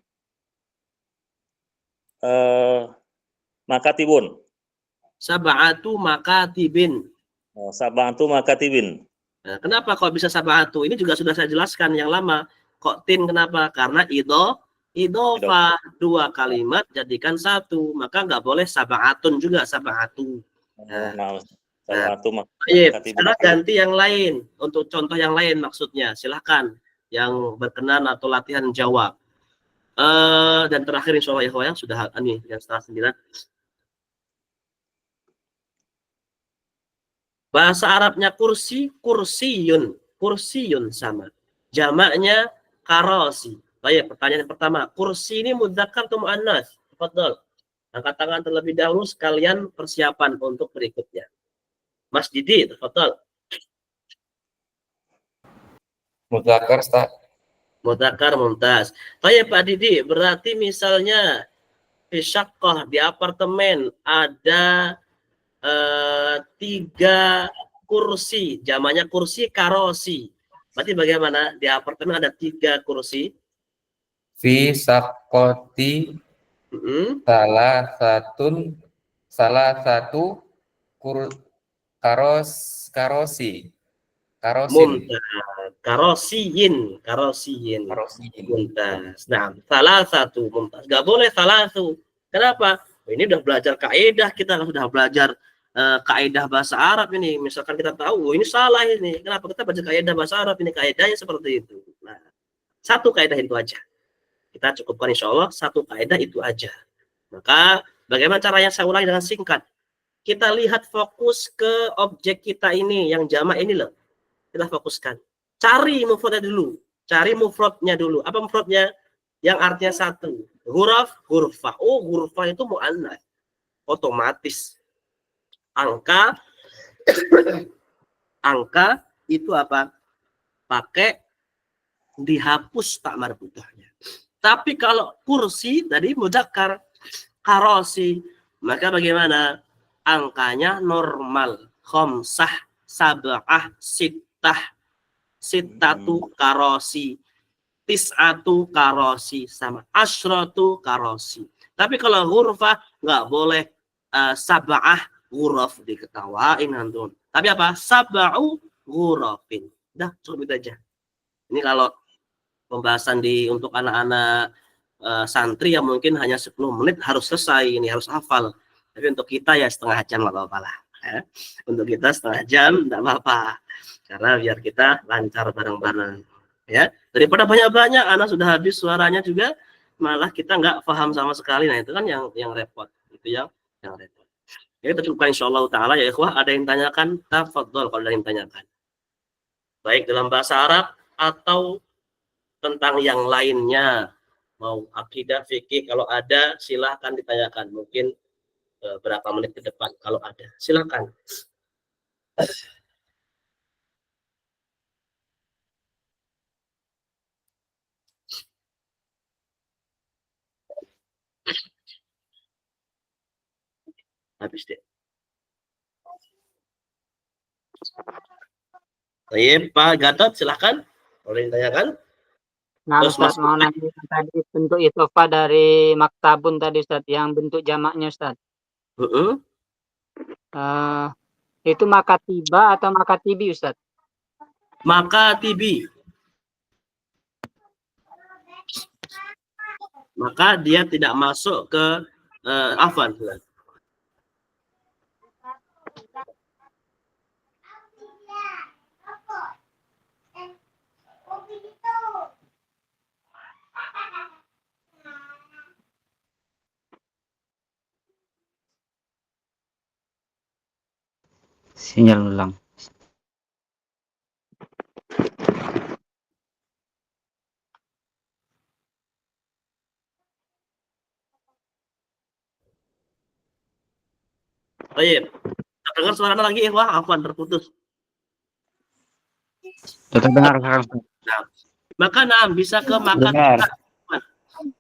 S5: makatibun.
S2: Sab'atu makatibin.
S5: Oh, sab'atu makatibin.
S2: Nah, kenapa kok bisa sab'atu? Ini juga sudah saya jelaskan yang lama. Kok tin kenapa? Karena idhofah dua kalimat jadikan satu, maka nggak boleh sab'atun juga sab'atu.
S5: Nah, sab'atu
S2: Iya, sekarang ganti yang lain untuk contoh yang lain maksudnya. Silahkan yang berkenan atau latihan jawab. Dan terakhir insya Allah ya sudah ini yang 8:30. Bahasa Arabnya kursi, kursiyun sama. Jamaknya karosi. Baik, pertanyaan pertama. Kursi ini mudzakkar atau muannas? Tafadhol. Angkat tangan terlebih dahulu sekalian persiapan untuk berikutnya. Mas Didi, tafadhol.
S7: Mudzakkar, Ustaz.
S2: Mudzakkar, mumtaz. Baik, Pak Didi, berarti misalnya di syaqqah, di apartemen ada 3 kursi, jamaknya kursi karosi. Berarti bagaimana? Di apartemen ada 3 kursi.
S7: Fi saqqati salah satu karosin.
S2: Karosiyin. Mumtaz. Nah, salah satu mumtaz. Gak boleh salah satu. Kenapa? Ini udah belajar kaidah, kita sudah belajar kaidah bahasa Arab ini. Misalkan kita tahu, ini salah ini. Kenapa kita baca kaidah bahasa Arab ini? Kaidahnya seperti itu. Nah, satu kaidah itu aja. Kita cukupkan insya Allah satu kaidah itu aja. Maka bagaimana caranya saya ulangi dengan singkat. Kita lihat fokus ke objek kita ini yang jamak ini loh. Kita fokuskan. Cari mufradnya dulu. Cari mufradnya dulu. Apa mufradnya? Yang artinya satu. Huruf, hurfah. Oh, hurfah itu mu'annas. Otomatis. Angka itu apa? Pakai dihapus tak marbutahnya. Tapi kalau kursi tadi mudzakkar, karosi, maka bagaimana? Angkanya normal. Khamsah, sab'ah, sittah. Sittatu karosi. Tis'atu karosi. Sama. Asyratu karosi. Tapi kalau hurufah nggak boleh sab'ah huruf, diketawain antum. Tapi apa? Sab'u hurufin. Dah, cukup itu aja. Ini kalau pembahasan untuk anak-anak santri yang mungkin hanya 10 menit harus selesai, ini harus hafal. Tapi untuk kita ya setengah jam nggak apa-apa lah. Ya. Untuk kita setengah jam nggak apa-apa. Karena biar kita lancar bareng-bareng. Ya, daripada banyak-banyak anak sudah habis suaranya juga, malah kita nggak paham sama sekali. Nah itu kan yang repot. Itu yang repot. Ya, kita cukupkan insyaallah ta'ala ya ikhwah. Ada yang tanyakan? Tafadhol kalau ada yang tanyakan. Baik dalam bahasa Arab atau tentang yang lainnya. Mau akidah, fikih, kalau ada silahkan ditanyakan. Mungkin berapa menit ke depan kalau ada. Silahkan. Habis deh. Baik, Pak Gatot, silahkan. Boleh ditanyakan.
S3: Nah,
S2: Terus,
S3: Ustaz
S2: Mas-
S3: mau nanya tadi bentuk idhofah dari maktabun tadi Ustaz, yang bentuk jamaknya Ustaz. Itu makatiba atau makatibi Ustaz?
S2: Maka tibi. Maka dia tidak masuk ke afwan.
S4: Sinyal ulang.
S2: Baik. Dengar suara Anda lagi, wah, afwan terputus.
S4: Tetap dengar sekarang.
S2: Maka bisa ke
S1: Dengar.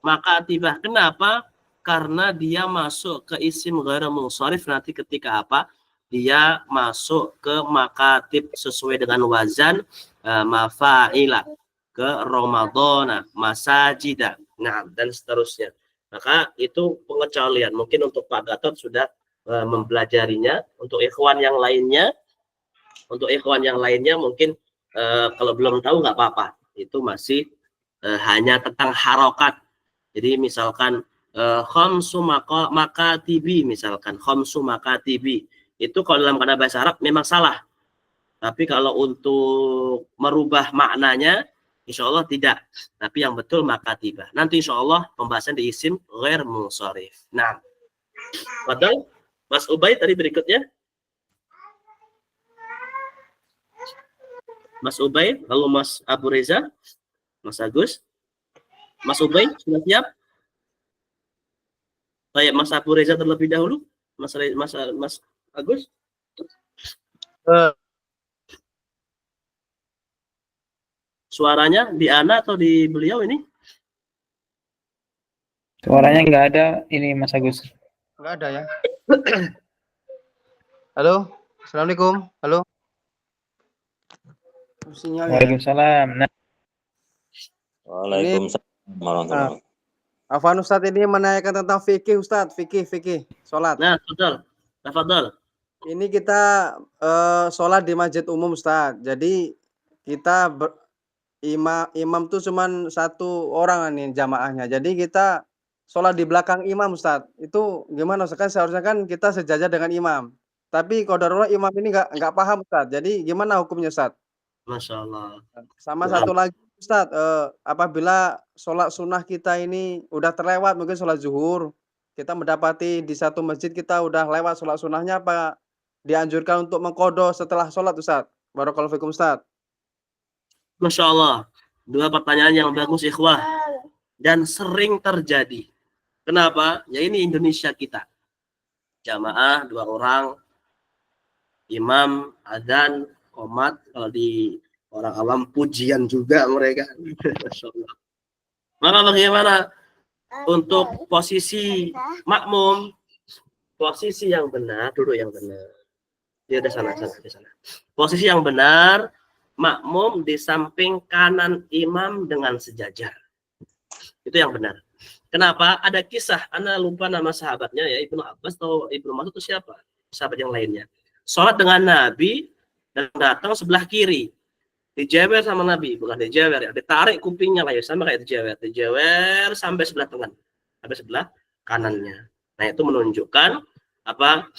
S2: maka tiba. Kenapa? Karena dia masuk ke isim ghairu munsharif nanti ketika apa? Dia masuk ke makatib sesuai dengan wazan mafa'ila, ke Ramadana, masajida, nah dan seterusnya. Maka itu pengecualian. Mungkin untuk Pak Gatot sudah mempelajarinya. Untuk ikhwan yang lainnya Untuk ikhwan yang lainnya mungkin kalau belum tahu nggak apa-apa. Itu masih hanya tentang harokat. Jadi misalkan khamsu makatibi, misalkan khamsu makatibi. Itu kalau dalam kata bahasa Arab memang salah. Tapi kalau untuk merubah maknanya, insya Allah tidak. Tapi yang betul makatiba. Nanti insya Allah pembahasan di isim ghair munsharif. Nah, padahal Mas Ubay tadi berikutnya. Mas Ubay, lalu Mas Abu Reza, Mas Agus, Mas Ubay sudah siap? Saya Mas Abu Reza terlebih dahulu, Mas Agus. Suaranya di Ana atau di beliau ini?
S1: Suaranya nggak ada ini Mas Agus.
S9: Nggak ada ya. Halo, assalamualaikum. Halo. Sinyal ya.
S1: Waalaikumsalam. Nah,
S5: Waalaikumsalam warahmatullahi wabarakatuh.
S9: Afwan Ustadz ini menanyakan tentang fikih Ustadz, fikih, sholat.
S2: Nah, betul. Tafadhol.
S9: Ini kita sholat di masjid umum Ustadz. Jadi kita imam tuh cuman satu orang nih jamaahnya. Jadi kita sholat di belakang imam Ustadz. Itu gimana Ustadz? Kan seharusnya kan kita sejajar dengan imam. Tapi qadarullah imam ini nggak paham Ustadz. Jadi gimana hukumnya Ustadz?
S2: Masya Allah.
S9: Sama satu lagi Ustadz, apabila sholat sunnah kita ini udah terlewat, mungkin sholat zuhur, kita mendapati di satu masjid kita udah lewat sholat sunnahnya, apa dianjurkan untuk mengqadha setelah sholat Ustadz? Barakallahu fikum Ustadz.
S2: Masya Allah. Dua pertanyaan yang bagus ikhwah. Dan sering terjadi. Kenapa? Ya ini Indonesia kita. Jamaah 2 orang, imam, adzan, qomat, kalau di orang awam pujian juga mereka. Maka bagaimana untuk posisi makmum, posisi yang benar, duduk yang benar. Dia ada sana. Posisi yang benar, makmum di samping kanan imam dengan sejajar. Itu yang benar. Kenapa? Ada kisah, Anda lupa nama sahabatnya ya, Ibnu Abbas atau Ibnu Mas'ud itu siapa? Sahabat yang lainnya. Sholat dengan Nabi dan datang sebelah kiri. Dijewer sama Nabi, bukan dijewer ya, ditarik kupingnya lah ya, sama kayak dijewer sampai sebelah tengah, sampai sebelah kanannya. Nah, itu menunjukkan apa?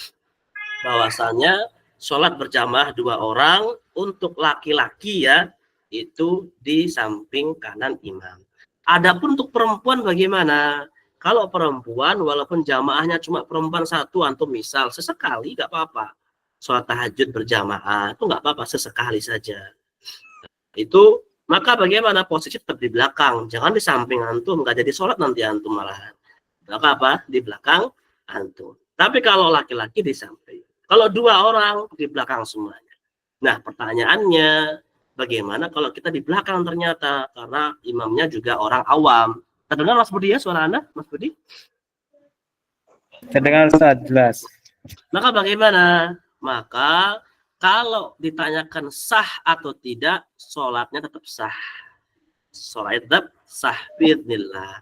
S2: Bahwasanya sholat berjamaah 2 orang untuk laki-laki ya, itu di samping kanan imam. Adapun untuk perempuan bagaimana? Kalau perempuan walaupun jamaahnya cuma perempuan 1, antum misal sesekali nggak apa-apa. Sholat tahajud berjamaah itu nggak apa-apa, sesekali saja. Itu maka bagaimana? Posisi tetap di belakang, jangan di samping antum, nggak jadi sholat nanti antum malahan. Maka apa? Di belakang antum. Tapi kalau laki-laki di samping, kalau 2 orang di belakang semuanya. Nah, pertanyaannya bagaimana kalau kita di belakang ternyata karena imamnya juga orang awam? Terdengar Mas Budi ya suara Anda, Mas Budi?
S1: terdengar Ustaz, jelas.
S2: Maka bagaimana? Maka kalau ditanyakan sah atau tidak, sholatnya tetap sah. Sholatnya tetap sah biidznillah.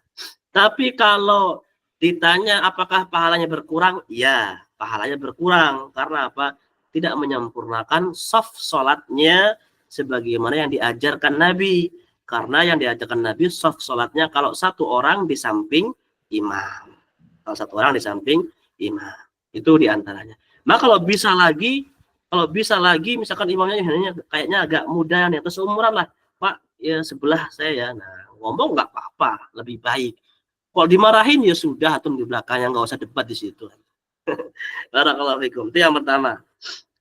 S2: Tapi kalau ditanya apakah pahalanya berkurang? Ya, pahalanya berkurang. Karena apa? Tidak menyempurnakan shaf sholatnya sebagaimana yang diajarkan Nabi. Karena yang diajarkan Nabi shaf sholatnya kalau 1 orang di samping imam. Kalau 1 orang di samping imam. Itu diantaranya. Maka kalau bisa lagi misalkan imamnya kayaknya agak muda nih atau seumuran lah, Pak ya sebelah saya ya, nah ngomong nggak apa-apa, lebih baik. Kalau dimarahin ya sudah, atau di belakangnya nggak usah debat di situ. Barakallahu fikum. Itu yang pertama.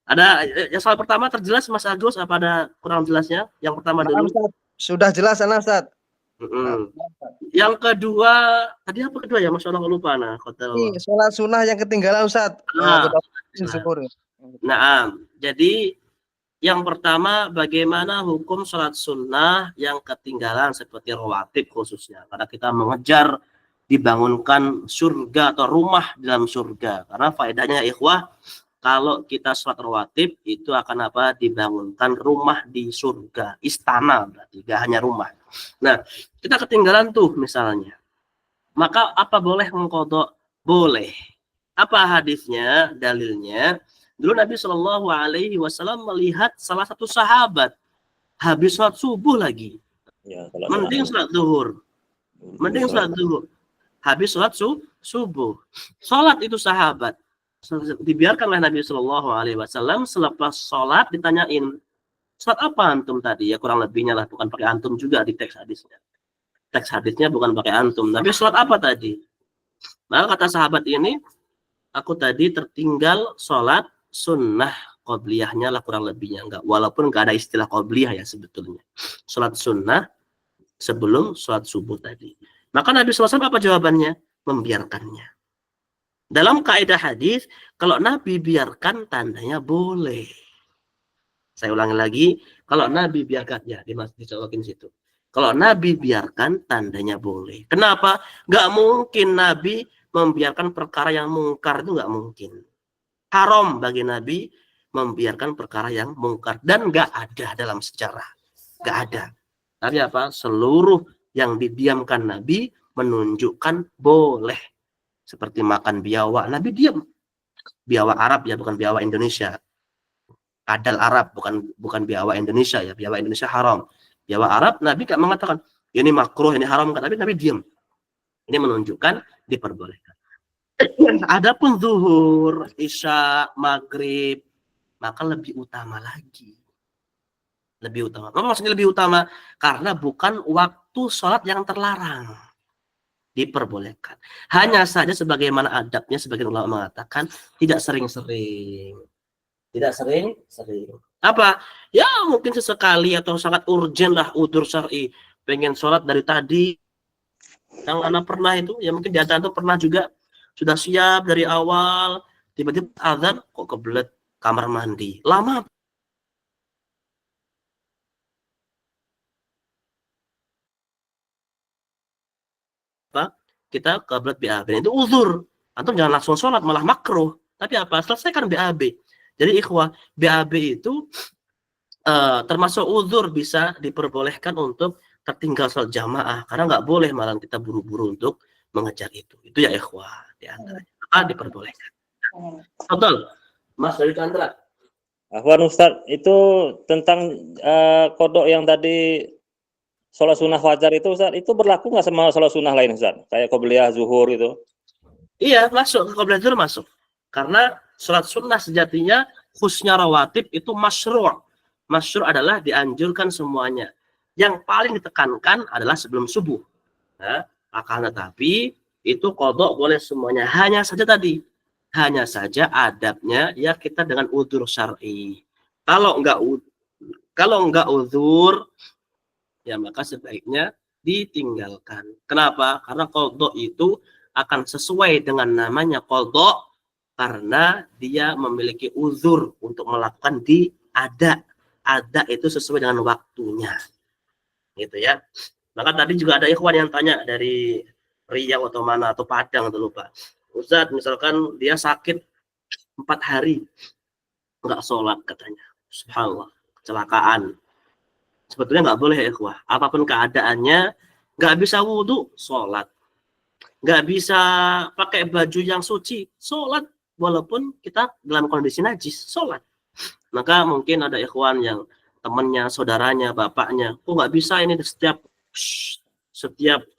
S2: Ada yang soal pertama terjelas Mas Agus, apa ada kurang jelasnya? Yang pertama dulu.
S9: Sudah jelas Ustaz.
S2: Yang kedua, tadi apa kedua ya? Masya Allah lupa. Nah,
S9: sholat sunnah yang ketinggalan Ustaz.
S2: Nah, jadi yang pertama bagaimana hukum sholat sunnah yang ketinggalan seperti rawatib khususnya. Karena kita mengejar dibangunkan surga atau rumah dalam surga. Karena faedahnya ikhwah, kalau kita sholat rawatib itu akan apa? Dibangunkan rumah di surga, istana berarti, gak hanya rumah. Nah, kita ketinggalan tuh misalnya. Maka apa boleh mengqadha? Boleh. Apa hadisnya, dalilnya? Dulu Nabi Shallallahu Alaihi Wasallam melihat salah satu sahabat habis sholat subuh lagi,
S5: Ya, salat
S2: mending
S5: subuh.
S2: sholat zuhur, mending sholat zuhur, habis sholat subuh, sholat itu sahabat, dibiarkan oleh Nabi Shallallahu Alaihi Wasallam. Selepas sholat ditanyain, sholat apa antum tadi? Ya kurang lebihnya lah, bukan pakai antum juga di teks hadisnya. Teks hadisnya bukan pakai antum, tapi sholat apa tadi? Maka kata sahabat ini, aku tadi tertinggal sholat sunnah qobliyahnya lah kurang lebihnya, enggak, walaupun enggak ada istilah qobliyah ya sebetulnya. Sholat sunnah sebelum sholat subuh tadi. Maka Nabi SAW apa jawabannya? Membiarkannya. Dalam kaidah hadis, kalau Nabi biarkan tandanya boleh. Saya ulangi lagi, kalau Nabi biarkan, ya dicolokin situ. Kalau Nabi biarkan tandanya boleh. Kenapa? Enggak mungkin Nabi membiarkan perkara yang mungkar, itu enggak mungkin. Haram bagi Nabi membiarkan perkara yang mungkar, dan enggak ada dalam sejarah. Enggak ada. Tapi apa? Seluruh yang didiamkan Nabi menunjukkan boleh. Seperti makan biawak, Nabi diam. Biawak Arab ya, bukan biawak Indonesia. Kadal Arab, bukan biawak Indonesia ya. Biawak Indonesia haram. Biawak Arab, Nabi enggak mengatakan ini makruh, ini haram, tapi Nabi diam. Ini menunjukkan diperbolehkan. Adapun zuhur, isya, maghrib, maka lebih utama lagi. Lebih utama. Apa maksudnya lebih utama? Karena bukan waktu sholat yang terlarang. Diperbolehkan. Hanya saja sebagaimana adabnya, sebagian ulama mengatakan tidak sering-sering. Tidak sering-sering. Apa? Ya mungkin sesekali atau sangat urgent lah, udzur syar'i. Pengen sholat dari tadi. Yang anak pernah itu, ya mungkin di antara itu pernah juga. Sudah siap dari awal, tiba-tiba azan kok kebelet kamar mandi. Lama. Apa? Kita kebelet BAB. Itu uzur. Antum jangan langsung sholat, malah makruh. Tapi apa? Selesaikan BAB. Jadi ikhwah, BAB itu termasuk uzur, bisa diperbolehkan untuk tertinggal sholat jamaah. Karena nggak boleh malah kita buru-buru untuk mengejar itu. Itu ya ikhwah. Di antaranya diperbolehkan. Betul, Mas dari Chandra.
S5: Afwan Ustaz, itu tentang kodok yang tadi sholat sunnah fajar itu Ustaz, itu berlaku nggak sama sholat sunnah lain Ustaz? Kayak qobliyah zuhur itu?
S2: Iya, masuk. Qobliyah zuhur masuk. Karena sholat sunnah sejatinya khususnya rawatib itu masyru'. Masyru' adalah dianjurkan semuanya. Yang paling ditekankan adalah sebelum subuh. Nah, akan tetapi itu qadha boleh semuanya. Hanya saja tadi, hanya saja adabnya ya kita dengan udzur syar'i. Kalau enggak udzur, ya maka sebaiknya ditinggalkan. Kenapa? Karena qadha itu akan sesuai dengan namanya qadha karena dia memiliki udzur untuk melakukan di ada. Ada itu sesuai dengan waktunya. Gitu ya. Maka tadi juga ada ikhwan yang tanya dari Riau atau mana atau Padang atau lupa. Ustaz, misalkan dia sakit 4 hari nggak sholat katanya. Subhanallah, kecelakaan. Sebetulnya nggak boleh ya ikhwah. Apapun keadaannya, nggak bisa wudhu, sholat. Nggak bisa pakai baju yang suci, sholat. Walaupun kita dalam kondisi najis, sholat. Maka mungkin ada ikhwan yang temannya, saudaranya, bapaknya, kok nggak bisa ini setiap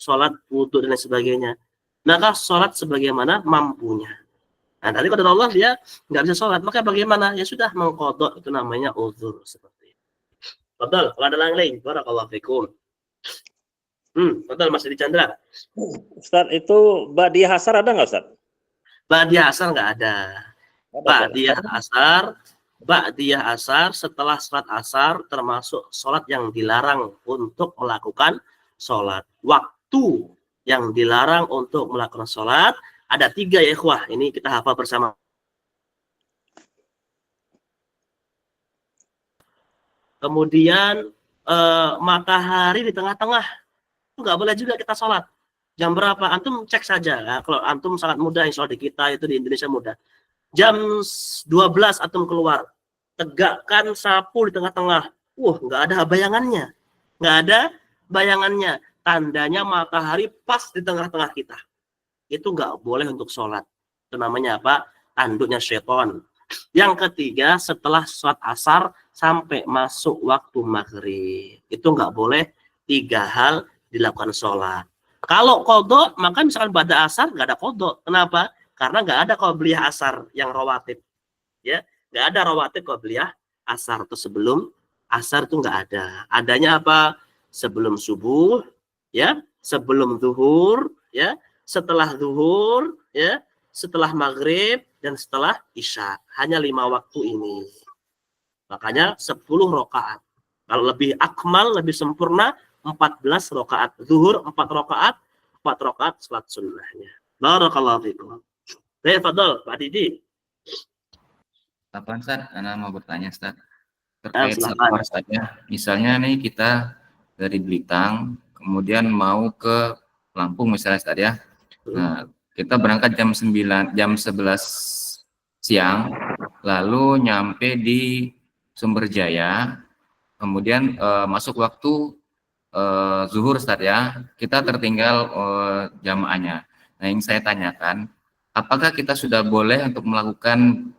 S2: sholat, wudhu dan lain sebagainya. Maka sholat sebagaimana mampunya. Nah, tadi kata Allah dia nggak bisa sholat, maka bagaimana? Ya sudah mengqadha, itu namanya uzur seperti itu. Betul, kalau ada yang lain, barakallahu fikum. Betul Mas Edi Chandra.
S5: Ustaz, itu ba'diyah asar ada nggak Ustaz?
S2: Ba'diyah asar nggak ada. Ba'diyah asar setelah sholat asar termasuk sholat yang dilarang untuk melakukan sholat. Waktu yang dilarang untuk melakukan sholat ada 3 ya ikhwah. Ini kita hafal bersama. Kemudian matahari di tengah-tengah. Itu nggak boleh juga kita sholat. Jam berapa? Antum cek saja. Nah, kalau antum sangat mudah, insya Allah di kita itu di Indonesia mudah. Jam 12 antum keluar. Tegakkan sapu di tengah-tengah. Nggak ada bayangannya. Nggak ada bayangannya. Tandanya matahari pas di tengah-tengah kita. Itu nggak boleh untuk sholat. Itu namanya apa? Tanduknya syaitan. Yang ketiga, setelah sholat asar sampai masuk waktu maghrib. Itu nggak boleh 3 hal dilakukan sholat. Kalau kodok, maka misalkan pada asar nggak ada kodok. Kenapa? Karena nggak ada qobliyah asar yang rawatib. Ya, nggak ada rawatib qobliyah asar itu sebelum asar itu nggak ada. Adanya apa? Sebelum subuh, ya, sebelum zuhur, ya, setelah zuhur, ya, setelah maghrib dan setelah isya. Hanya 5 waktu ini. Makanya 10 rakaat. Kalau lebih akmal, lebih sempurna, 14 rakaat. Zuhur 4 rakaat, 4 rakaat salat sunnahnya. Barakallahu fikum. Baik, fadhol, Pak Didi.
S10: Apaan, Ustaz? Ana mau bertanya, Ustaz. Terkait
S2: silakan.
S10: safar saja. Misalnya nih kita dari Blitar, kemudian mau ke Lampung misalnya, Ustaz ya. Nah, kita berangkat jam 11 siang, lalu nyampe di Sumberjaya, kemudian masuk waktu zuhur, Ustaz ya. Kita tertinggal jamaahnya. Nah, yang saya tanyakan, apakah kita sudah boleh untuk melakukan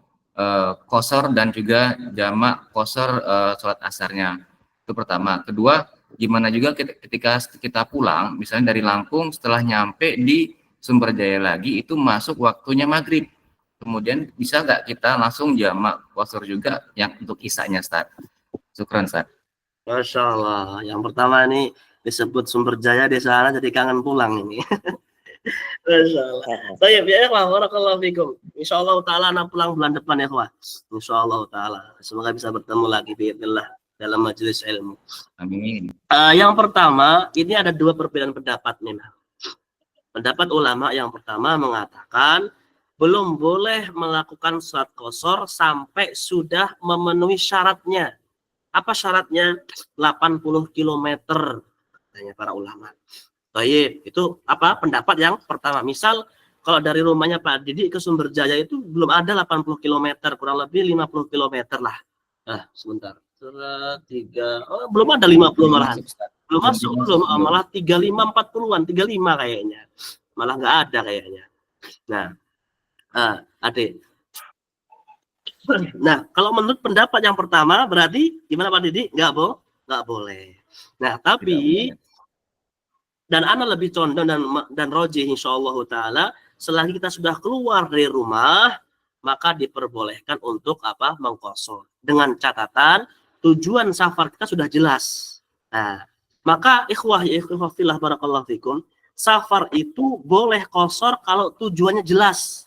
S10: qashar dan juga jamak qashar sholat asarnya? Itu pertama. Kedua, gimana juga ketika kita pulang, misalnya dari Lampung, setelah nyampe di Sumberjaya lagi, itu masuk waktunya maghrib. Kemudian bisa nggak kita langsung jamak qashar juga yang untuk isanya, Ustaz? Syukran, Ustaz.
S2: Masya Allah. Yang pertama ini disebut Sumberjaya di sana jadi kangen pulang ini. Masya Allah. Baik, ya ikhwah, barakallahu fikum. Insyaallah taala anak pulang bulan depan ya ikhwah. Insyaallah taala. Semoga bisa bertemu lagi biidznillah dalam majelis ilmu.
S10: Amin.
S2: Yang pertama, ini ada 2 perbedaan pendapat memang. Pendapat ulama yang pertama mengatakan belum boleh melakukan sholat qashar sampai sudah memenuhi syaratnya. Apa syaratnya? 80 km katanya para ulama. Baik, itu apa pendapat yang pertama. Misal kalau dari rumahnya Pak Didi ke Sumberjaya itu belum ada 80 km, kurang lebih 50 km lah. Sebentar. Belum ada 50 malahan. Belum masuk, belum malah 35 40-an, 35 kayaknya. Malah nggak ada kayaknya. Nah, Adik. Nah, kalau menurut pendapat yang pertama berarti gimana Pak Didi? Nggak boleh. Nah, tapi dan ana lebih condong dan rojih insyaallah taala selagi kita sudah keluar dari rumah maka diperbolehkan untuk apa? Mengqashar. Dengan catatan tujuan safar kita sudah jelas. Nah, maka ikhwah fillah barakallahu fikum, safar itu boleh qashar kalau tujuannya jelas.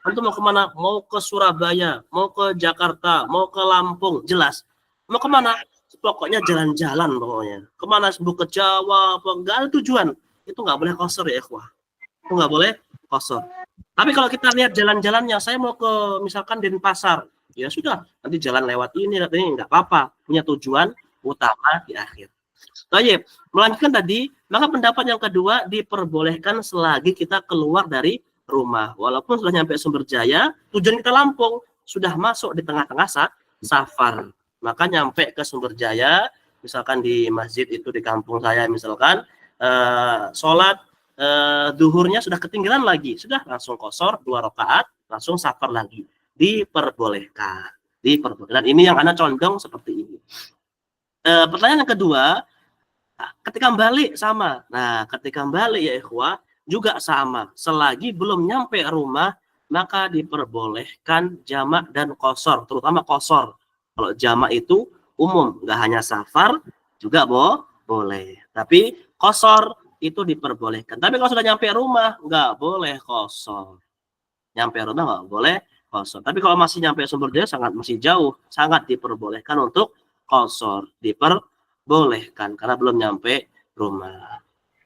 S2: Antum mau kemana? Mau ke Surabaya, mau ke Jakarta, mau ke Lampung, jelas. Mau kemana? Pokoknya jalan-jalan pokoknya. Kemana? Ke Jawa, nggak ada tujuan. Itu nggak boleh qashar ya ikhwah. Itu nggak boleh qashar. Tapi kalau kita lihat jalan-jalannya, saya mau ke misalkan Denpasar, ya sudah, nanti jalan lewat ini nggak apa-apa. Punya tujuan utama di akhir. Baik, melanjutkan tadi, maka pendapat yang kedua diperbolehkan selagi kita keluar dari rumah. Walaupun sudah nyampe Sumberjaya, tujuan kita Lampung, sudah masuk di tengah-tengah safar. Maka nyampe ke Sumberjaya, misalkan di masjid itu di kampung saya misalkan, sholat duhurnya sudah ketinggalan lagi, sudah langsung qashar 2 rakaat, langsung safar lagi. Diperbolehkan. Dan ini yang ana condong seperti ini. Pertanyaan yang kedua, ketika balik sama. Nah, ketika balik ya ikhwah, juga sama. Selagi belum nyampe rumah, maka diperbolehkan jamak dan qashar, terutama qashar. Kalau jamak itu umum, nggak hanya safar, juga boleh. Tapi qashar itu diperbolehkan. Tapi kalau sudah nyampe rumah, nggak boleh qashar. Nyampe rumah nggak boleh qashar. Tapi kalau masih nyampe Sumberjaya, masih jauh, sangat diperbolehkan untuk qashar. Diperbolehkan, karena belum nyampe rumah.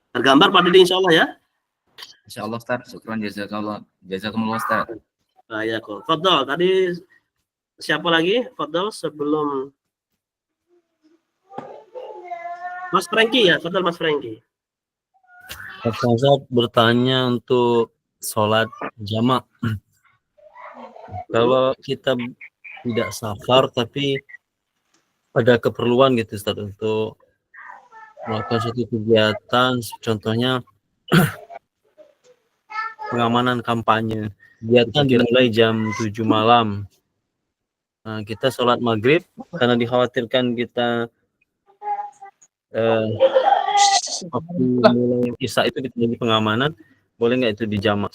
S2: Tergambar Pak Didi insya Allah ya?
S10: Insya Allah, Ustaz. Syukran, jazakumullah, Ustaz.
S2: Ya, kok. Fadhol, tadi siapa lagi? Fadhol sebelum Mas Franky ya, Fadhol Mas Franky.
S11: Saya bertanya untuk sholat jamak. Kalau kita tidak safar tapi ada keperluan gitu Ustaz untuk melakukan suatu kegiatan, contohnya pengamanan kampanye. Kegiatan dimulai jam 7 malam. kita sholat maghrib karena dikhawatirkan kita waktu mulai isya itu kita lagi pengamanan, boleh nggak itu dijamak?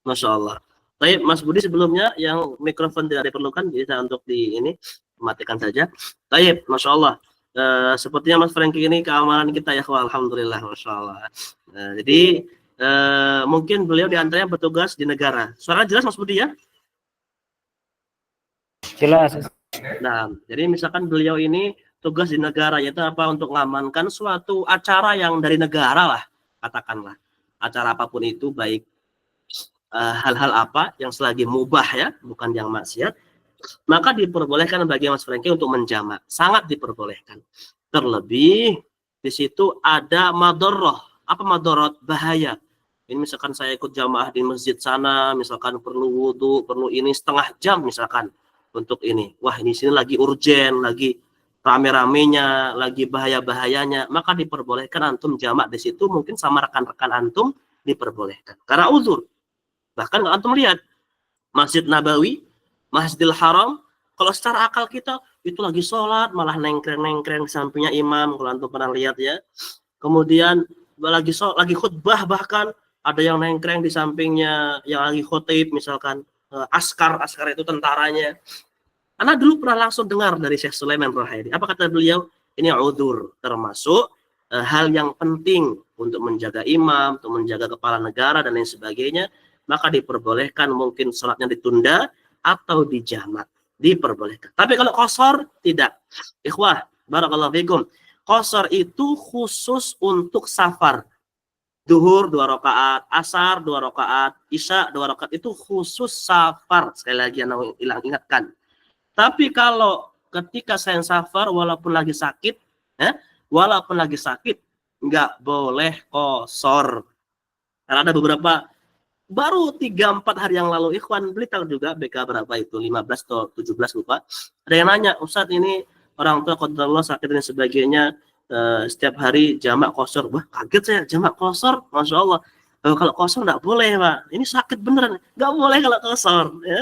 S2: Masya Allah. Baik, Mas Budi sebelumnya yang mikrofon tidak diperlukan bisa untuk di ini matikan saja. Baik, Masya Allah. Sepertinya Mas Franky ini keamanan kita ya, alhamdulillah, Masya Allah. Jadi mungkin beliau diantaranya bertugas di negara. Suara jelas Mas Budi ya?
S1: Jelas.
S2: Nah, jadi misalkan beliau ini tugas di negara, yaitu apa? Untuk mengamankan suatu acara yang dari negara lah, katakanlah. Acara apapun itu, baik hal-hal apa yang selagi mubah ya, bukan yang maksiat, maka diperbolehkan bagi Mas Franky untuk menjamak. Sangat diperbolehkan. Terlebih di situ ada madharrah. Apa madharat? Bahaya. Ini misalkan saya ikut jamaah di masjid sana, misalkan perlu wudhu, perlu ini setengah jam misalkan untuk ini. Wah, ini sini lagi urgen, lagi rame-ramenya, lagi bahaya-bahayanya, maka diperbolehkan antum jamak di situ, mungkin sama rekan-rekan antum diperbolehkan. Karena uzur. Bahkan kalau antum lihat Masjid Nabawi, Masjidil Haram, kalau secara akal kita itu lagi sholat malah nengkreng-nengkreng di sampingnya imam, kalau antum pernah lihat ya. Kemudian lagi khutbah, bahkan ada yang nengkreng di sampingnya yang lagi khutib, misalkan askar itu tentaranya. Anak dulu pernah langsung dengar dari Syekh Sulaiman Rohaili. Apa kata beliau? Ini udzur, termasuk hal yang penting untuk menjaga imam, untuk menjaga kepala negara dan lain sebagainya. Maka diperbolehkan mungkin sholatnya ditunda atau dijamak, diperbolehkan. Tapi kalau qashar tidak. Ikhwah, barakallahu fikum. Qashar itu khusus untuk safar. Duhur 2 rakaat, asar 2 rakaat, isya 2 rakaat, itu khusus safar. Sekali lagi yang ingatkan. Tapi kalau ketika saya safar walaupun lagi sakit, nggak boleh qashar. Karena ada beberapa, baru 3-4 hari yang lalu ikhwan beli tahu juga BK berapa itu, 15 atau 17 lupa. Ada yang nanya, Ustaz ini orang tua qadarullah sakit dan sebagainya, setiap hari jamak qashar. Wah, kaget saya, jamak qashar, Masya Allah. Kalau qashar nggak boleh Pak, ini sakit beneran, nggak boleh kalau qashar ya.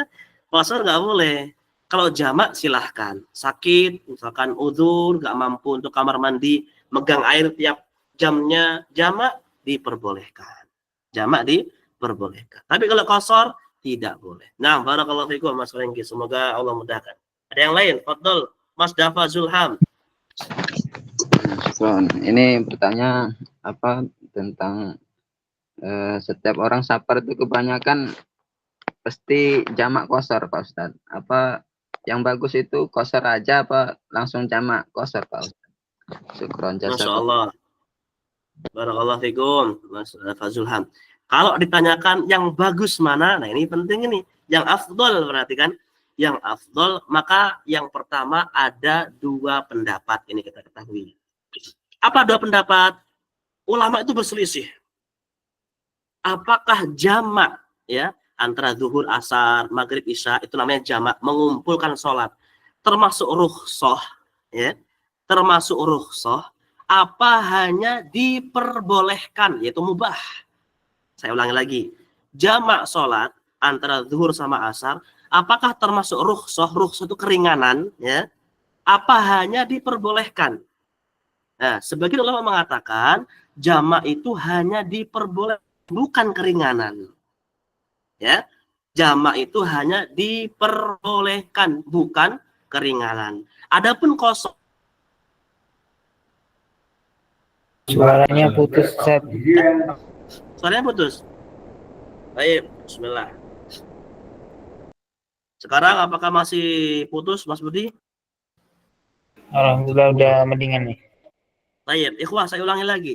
S2: Qashar nggak boleh. Kalau jamak silahkan. Sakit, misalkan udzur, nggak mampu untuk kamar mandi, megang air tiap jamnya, jamak diperbolehkan. Jamak diperbolehkan. Tapi kalau qashar tidak boleh. Nah, barakallahu fikum Mas Franky, semoga Allah mudahkan. Ada yang lain? Fadl, Mas Dafa Zulham.
S12: Ini bertanya apa tentang setiap orang safar itu kebanyakan pasti jamak qashar Pak Ustaz. Apa yang bagus itu qashar aja apa langsung jamak qashar Pak Ustaz? Syukron jasa.
S2: Masya Allah. Barakallahu fikum Mas Fazulham. Kalau ditanyakan yang bagus mana, nah ini penting ini. Yang afdol berarti kan, yang afdol, maka yang pertama ada 2 pendapat, ini kita ketahui. Apa 2 pendapat? Ulama itu berselisih. Apakah jamak ya antara zuhur, asar, maghrib, isya, itu namanya jamak, mengumpulkan sholat, termasuk rukhsah ya, termasuk rukhsah, apa hanya diperbolehkan, yaitu mubah. Saya ulangi lagi, jamak sholat antara zuhur sama asar, apakah termasuk rukhsah? Rukhsah itu keringanan ya, apa hanya diperbolehkan? Nah, sebagian ulama mengatakan jamak itu hanya diperbolehkan, bukan keringanan. Ya, jamak itu hanya diperbolehkan, bukan keringanan. Adapun qashar,
S1: Suaranya putus, Ustaz.
S2: suaranya putus. Baik, bismillah. Sekarang apakah masih putus, Mas Budi?
S1: Alhamdulillah udah mendingan nih.
S2: Baik, ikhwah, saya ulangi lagi.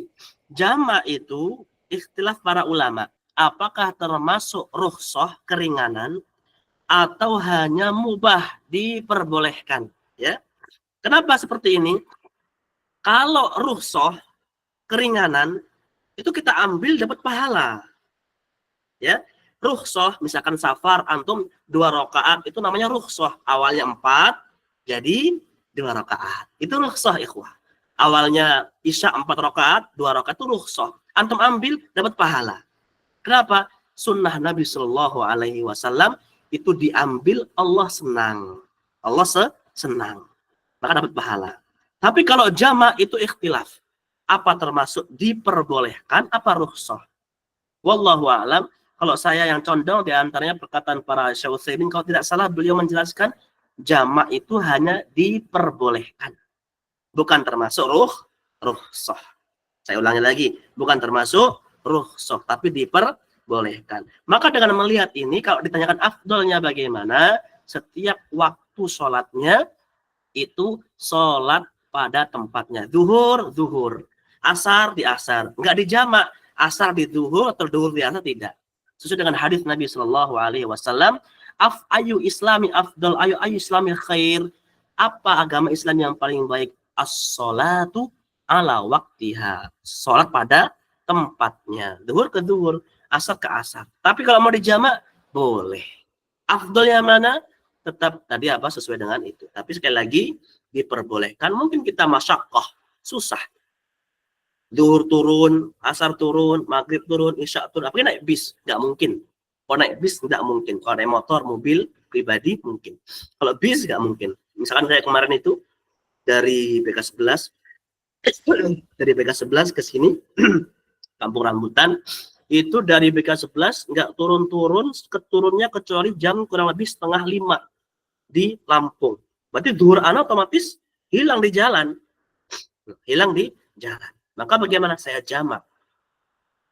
S2: Jamak itu ikhtilaf para ulama. Apakah termasuk rukhsah, keringanan, atau hanya mubah, diperbolehkan? Ya. Kenapa seperti ini? Kalau rukhsah, keringanan, itu kita ambil dapat pahala. Ya. Rukhsah, misalkan safar, antum 2 rakaat, itu namanya rukhsah. Awalnya 4, jadi 2 rakaat. Itu rukhsah, ikhwah. Awalnya isya 4 rakaat, 2 rakaat itu rukhsah. Antum ambil, dapat pahala. Kenapa? Sunnah Nabi Shallallahu Alaihi Wasallam itu diambil, Allah senang. Allah senang, maka dapat pahala. Tapi kalau jamak itu ikhtilaf. Apa termasuk diperbolehkan, apa rukhsah? Wallahu a'lam. Kalau saya yang condong di antaranya perkataan para Syekh Utsaimin, kalau tidak salah beliau menjelaskan jamak itu hanya diperbolehkan. Bukan termasuk rukhsah. Saya ulangi lagi, bukan termasuk rukhsah, tapi diperbolehkan. Maka dengan melihat ini, kalau ditanyakan afdolnya bagaimana, setiap waktu sholatnya itu sholat pada tempatnya. Zuhur, asar di asar, nggak dijamak. Asar di zuhur atau zuhur di asar, tidak. Sesuai dengan hadis Nabi Shallallahu Alaihi Wasallam, ayu islami afdol, ayu islami khair. Apa agama Islam yang paling baik? As-sholatu ala waktiha, sholat pada tempatnya, zuhur ke zuhur, asar ke asar. Tapi kalau mau dijamak boleh. Afdolnya mana? Tetap tadi apa sesuai dengan itu. Tapi sekali lagi diperbolehkan. Mungkin kita masyaqqah, susah. Zuhur turun, asar turun, maghrib turun, isya turun. Apalagi naik bis, nggak mungkin. Kalau naik bis nggak mungkin. Kalau naik motor, mobil pribadi mungkin. Kalau bis nggak mungkin. Misalkan kayak kemarin itu dari BK11 ke sini Kampung Rambutan, itu dari BK11 nggak turun-turun, keturunnya kecuali jam kurang lebih 4:30 di Lampung. Berarti zuhur ana otomatis hilang di jalan. Maka bagaimana? Saya jamak.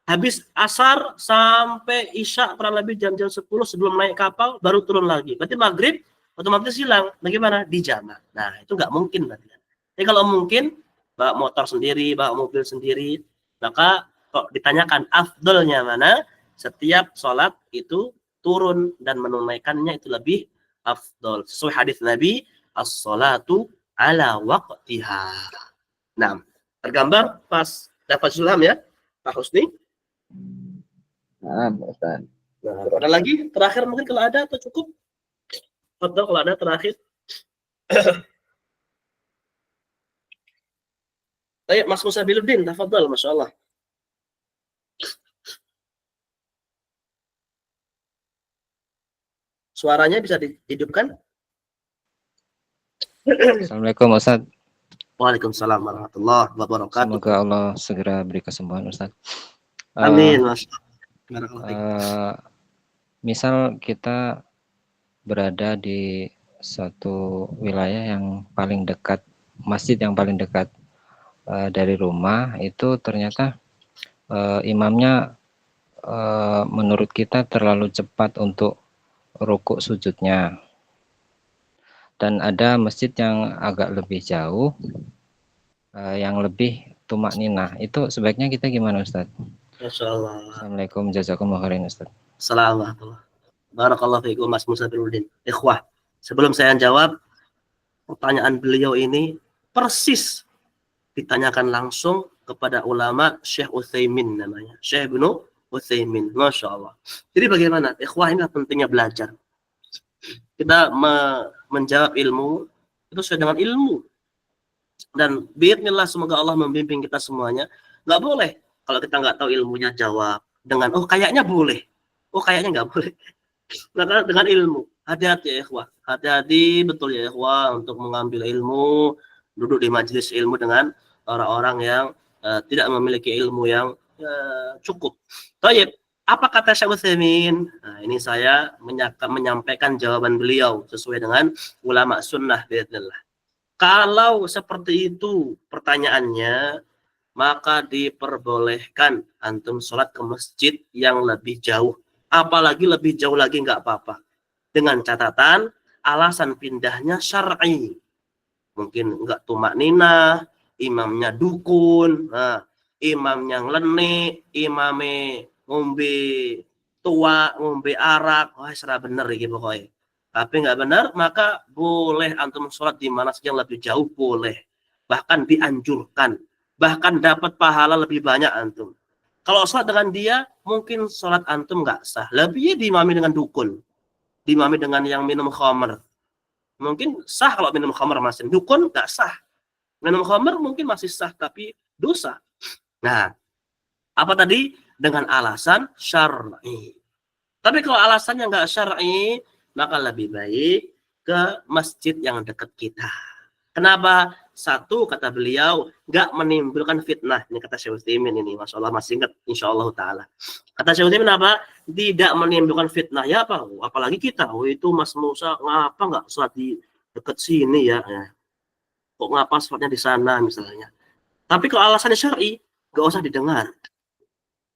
S2: Habis asar sampai isya kurang lebih jam-jam 10 sebelum naik kapal baru turun lagi. Berarti maghrib otomatis hilang. Bagaimana? Dijamak. Nah, itu nggak mungkin berarti. Jadi kalau mungkin bawa motor sendiri, bawa mobil sendiri, maka kok ditanyakan afdolnya mana, setiap sholat itu turun dan menunaikannya itu lebih afdol. Sesuai hadis Nabi, as-sholatu ala waqtiha. Nah, tergambar pas dapat sulam ya, Pak Husni.
S12: Nah, Ustaz.
S2: Nah, ada lagi? Terakhir mungkin kalau ada atau cukup? Fadhal kalau ada terakhir. Baik, Mas Musa Biluddin, tafadhal, Masya Allah. Suaranya bisa dihidupkan?
S13: Assalamualaikum Ustaz.
S2: Waalaikumsalam warahmatullahi wabarakatuh.
S13: Semoga Allah segera beri kesembuhan Ustaz.
S2: Amin, Mas.
S13: Misal kita berada di suatu wilayah yang paling dekat, masjid yang paling dekat dari rumah, itu ternyata imamnya menurut kita terlalu cepat untuk rukuk sujudnya, dan ada masjid yang agak lebih jauh yang lebih tumak ninah. Itu sebaiknya kita gimana Ustaz?
S2: Masya Allah.
S13: Assalamualaikum, jazakumullah khairan Ustaz.
S2: Assalamualaikum. Barakallahu fiikum Mas Musa Biluddin. Ikhwah, sebelum saya jawab pertanyaan beliau ini persis ditanyakan langsung kepada ulama Syekh Utsaimin namanya. Syekh Ibnu Utsaimin. Masya Allah. Jadi bagaimana? Ikhwah, ini pentingnya belajar. Kita menjawab ilmu itu sesuai dengan ilmu. Dan biidznillah semoga Allah membimbing kita semuanya. Nggak boleh kalau kita nggak tahu ilmunya jawab dengan oh kayaknya boleh, oh kayaknya nggak boleh. Maka dengan ilmu, hati-hati ya ikhwah, hati-hati betul ya ikhwah untuk mengambil ilmu, duduk di majelis ilmu dengan orang-orang yang tidak memiliki ilmu yang cukup. Baik, apa kata Syekh Utsaimin? Nah, ini saya menyampaikan jawaban beliau sesuai dengan ulama sunnah biidznillah. Kalau seperti itu pertanyaannya, maka diperbolehkan antum sholat ke masjid yang lebih jauh. Apalagi lebih jauh lagi nggak apa-apa. Dengan catatan alasan pindahnya syar'i. Mungkin nggak tumak ninah, imamnya dukun, nah, imamnya ngelenik, imamnya ngombe tua, ngombe arak, wah serah bener gitu pokoknya. Tapi nggak benar, maka boleh antum sholat di mana saja yang lebih jauh, boleh. Bahkan dianjurkan. Bahkan dapat pahala lebih banyak antum. Kalau sholat dengan dia, mungkin sholat antum nggak sah. Lebih diimami dengan dukun. Diimami dengan yang minum khamr. Mungkin sah kalau minum khamr masih. Dukun nggak sah. Minum khamr mungkin masih sah, tapi dosa. Nah, apa tadi? Dengan alasan syar'i. Tapi kalau alasannya nggak syar'i, maka lebih baik ke masjid yang dekat kita. Kenapa? Satu, kata beliau, nggak menimbulkan fitnah. Ini kata Syekh Utsaimin ini, Masya Allah masih ingat, Insya Allah Ta'ala. Kata Syekh Utsaimin apa? Tidak menimbulkan fitnah. Ya apa? Apalagi kita, itu Mas Musa, ngapa nggak sholat di dekat sini ya? Kok ngapa sholatnya di sana misalnya? Tapi kalau alasannya syar'i, nggak usah didengar.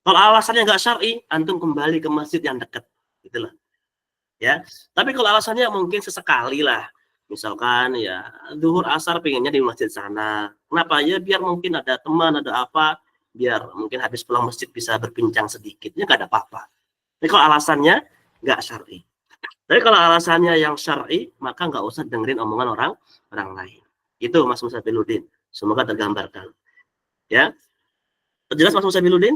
S2: Kalau alasannya nggak syar'i, antum kembali ke masjid yang dekat. Gitu loh. Ya. Tapi kalau alasannya mungkin sesekali lah. Misalkan ya zuhur asar pengennya di masjid sana. Kenapa? Ya biar mungkin ada teman, ada apa, biar mungkin habis pulang masjid bisa berbincang sedikit. Ya nggak ada apa-apa. Tapi kalau alasannya nggak syar'i. Tapi kalau alasannya yang syar'i, maka nggak usah dengerin omongan orang lain. Itu Mas Musa Biludin. Semoga tergambarkan. Ya. Jelas Mas Musa Biludin?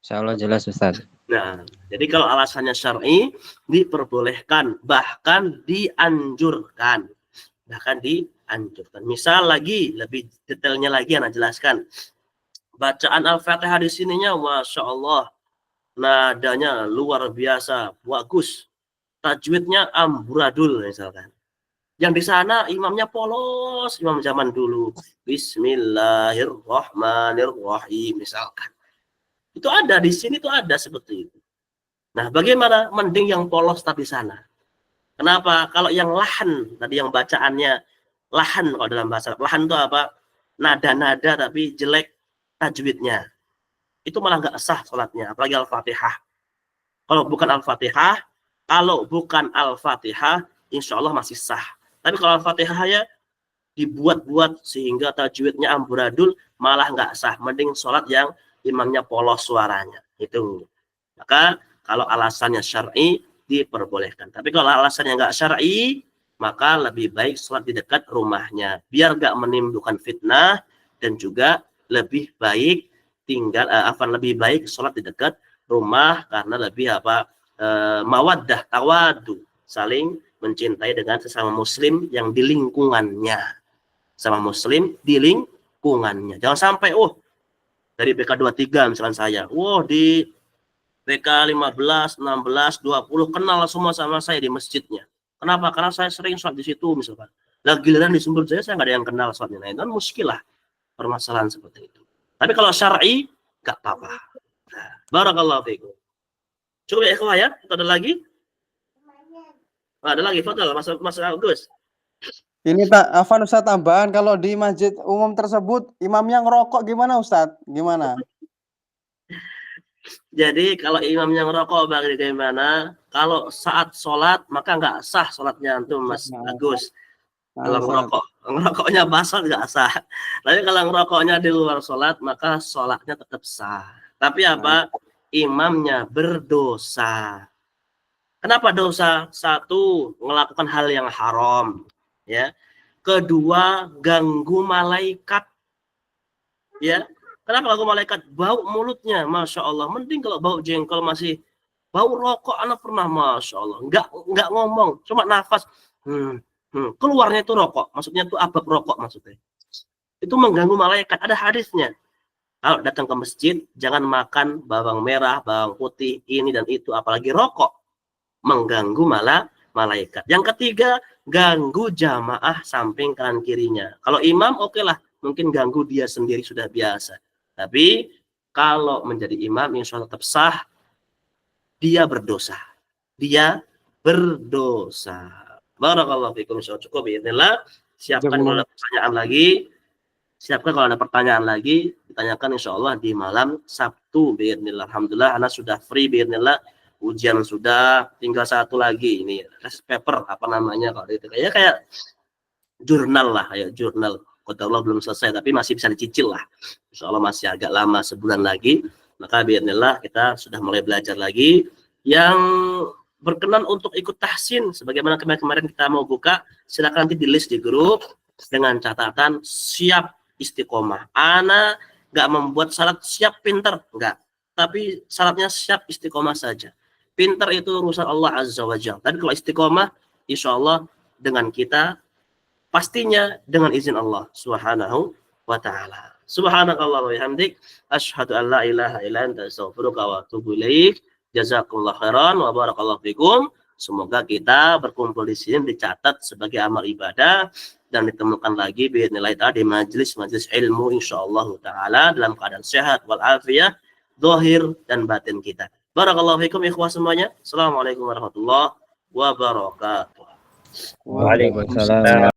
S13: Insya Allah jelas Ustaz.
S2: Nah, jadi kalau alasannya syar'i diperbolehkan, bahkan dianjurkan. Bahkan dianjurkan. Misal lagi, lebih detailnya lagi anak jelaskan. Bacaan Al-Fatihah di sininya, Masya Allah, nadanya luar biasa, bagus. Tajwidnya amburadul misalkan. Yang di sana imamnya polos, imam zaman dulu. Bismillahirrahmanirrahim misalkan. Itu ada di sini, tuh ada seperti itu. Nah, bagaimana? Mending yang polos tapi sana. Kenapa? Kalau yang lahan, tadi yang bacaannya lahan, kalau dalam bahasa lahan itu apa? Nada-nada tapi jelek tajwidnya. Itu malah nggak sah sholatnya, apalagi Al-Fatihah. Kalau bukan Al-Fatihah, insya Allah masih sah. Tapi kalau Al-Fatihah ya dibuat-buat sehingga tajwidnya amburadul, malah nggak sah. Mending sholat yang imamnya polos suaranya. Itu. Maka kalau alasannya syar'i diperbolehkan. Tapi kalau alasannya nggak syar'i, maka lebih baik sholat di dekat rumahnya. Biar nggak menimbulkan fitnah dan juga lebih baik lebih baik sholat di dekat rumah karena lebih mawaddah, tawadu, saling mencintai dengan sesama muslim yang di lingkungannya. Sama muslim di lingkungannya. Jangan sampai dari BK 23 misalkan saya, di BK 15, 16, 20 kenal semua sama saya di masjidnya. Kenapa? Karena saya sering sholat di situ misalkan. Lah giliran di Sumber Jaya saya nggak ada yang kenal sholatnya. Nah, itu kan muskilah permasalahan seperti itu. Tapi kalau syar'i nggak apa-apa. Nah, barakallahu fiikum. Cukup ya ikhwah ya? Atau ada lagi? Ada lagi, fadhal Mas Agus.
S9: Ini Afan Ustaz tambahan, kalau di masjid umum tersebut imamnya ngerokok gimana Ustaz? Gimana?
S2: Jadi kalau imamnya ngerokok bagaimana? Kalau saat sholat maka nggak sah sholatnya antum Mas Agus. Kalau ngerokoknya basah nggak sah. Tapi kalau ngerokoknya di luar sholat maka sholatnya tetap sah. Tapi apa? Imamnya berdosa. Kenapa dosa? Satu, melakukan hal yang haram. Ya. Kedua, ganggu malaikat. Ya. Kenapa ganggu malaikat? Bau mulutnya, Masya Allah. Mending kalau bau jengkol masih bau rokok, anak pernah, Masya Allah. Nggak ngomong, cuma nafas. Keluarnya itu rokok. Maksudnya itu abab rokok maksudnya. Itu mengganggu malaikat. Ada hadisnya. Kalau datang ke masjid, jangan makan bawang merah, bawang putih, ini dan itu. Apalagi rokok. Mengganggu malaikat. Yang ketiga, ganggu jamaah samping kanan kirinya. Kalau imam oke lah, mungkin ganggu dia sendiri sudah biasa. Tapi kalau menjadi imam insya Allah tetap sah, dia berdosa. Dia berdosa. Barakallahu fiikum. Cukup bismillah. Siapkan kalau ada pertanyaan lagi. Siapkan kalau ada pertanyaan lagi, ditanyakan insya Allah di malam Sabtu bismillah. Alhamdulillah anak sudah free bismillah. Ujian sudah, tinggal satu lagi ini test paper apa namanya kalau itu kayak jurnal lah, kayak jurnal. Qadarullah belum selesai tapi masih bisa dicicil lah. Insyaallah masih agak lama, sebulan lagi. Maka biidznillah kita sudah mulai belajar lagi. Yang berkenan untuk ikut tahsin sebagaimana kemarin kita mau buka, silakan nanti di list di grup dengan catatan siap istiqomah. Ana nggak membuat syarat siap pinter, enggak. Tapi syaratnya siap istiqomah saja. Pintar itu urusan Allah Azza wa Jalla. Tapi kalau istiqomah, insya Allah dengan kita, pastinya dengan izin Allah Subhanahu wa Ta'ala. Subhanakallah wa bihamdik, asyhadu an la ilaha illa anta astaghfiruka wa atubu ilaik. Jazakumullah khairan wa barakallahu fikum. Semoga kita berkumpul di sini dicatat sebagai amal ibadah dan ditemukan lagi biidznillah ta'ala di majelis-majelis ilmu insyaallah taala dalam keadaan sehat wal afiyah zahir dan batin kita. Barakallahu fikum ikhwah semuanya. Assalamualaikum warahmatullahi wabarakatuh.
S13: Waalaikumsalam.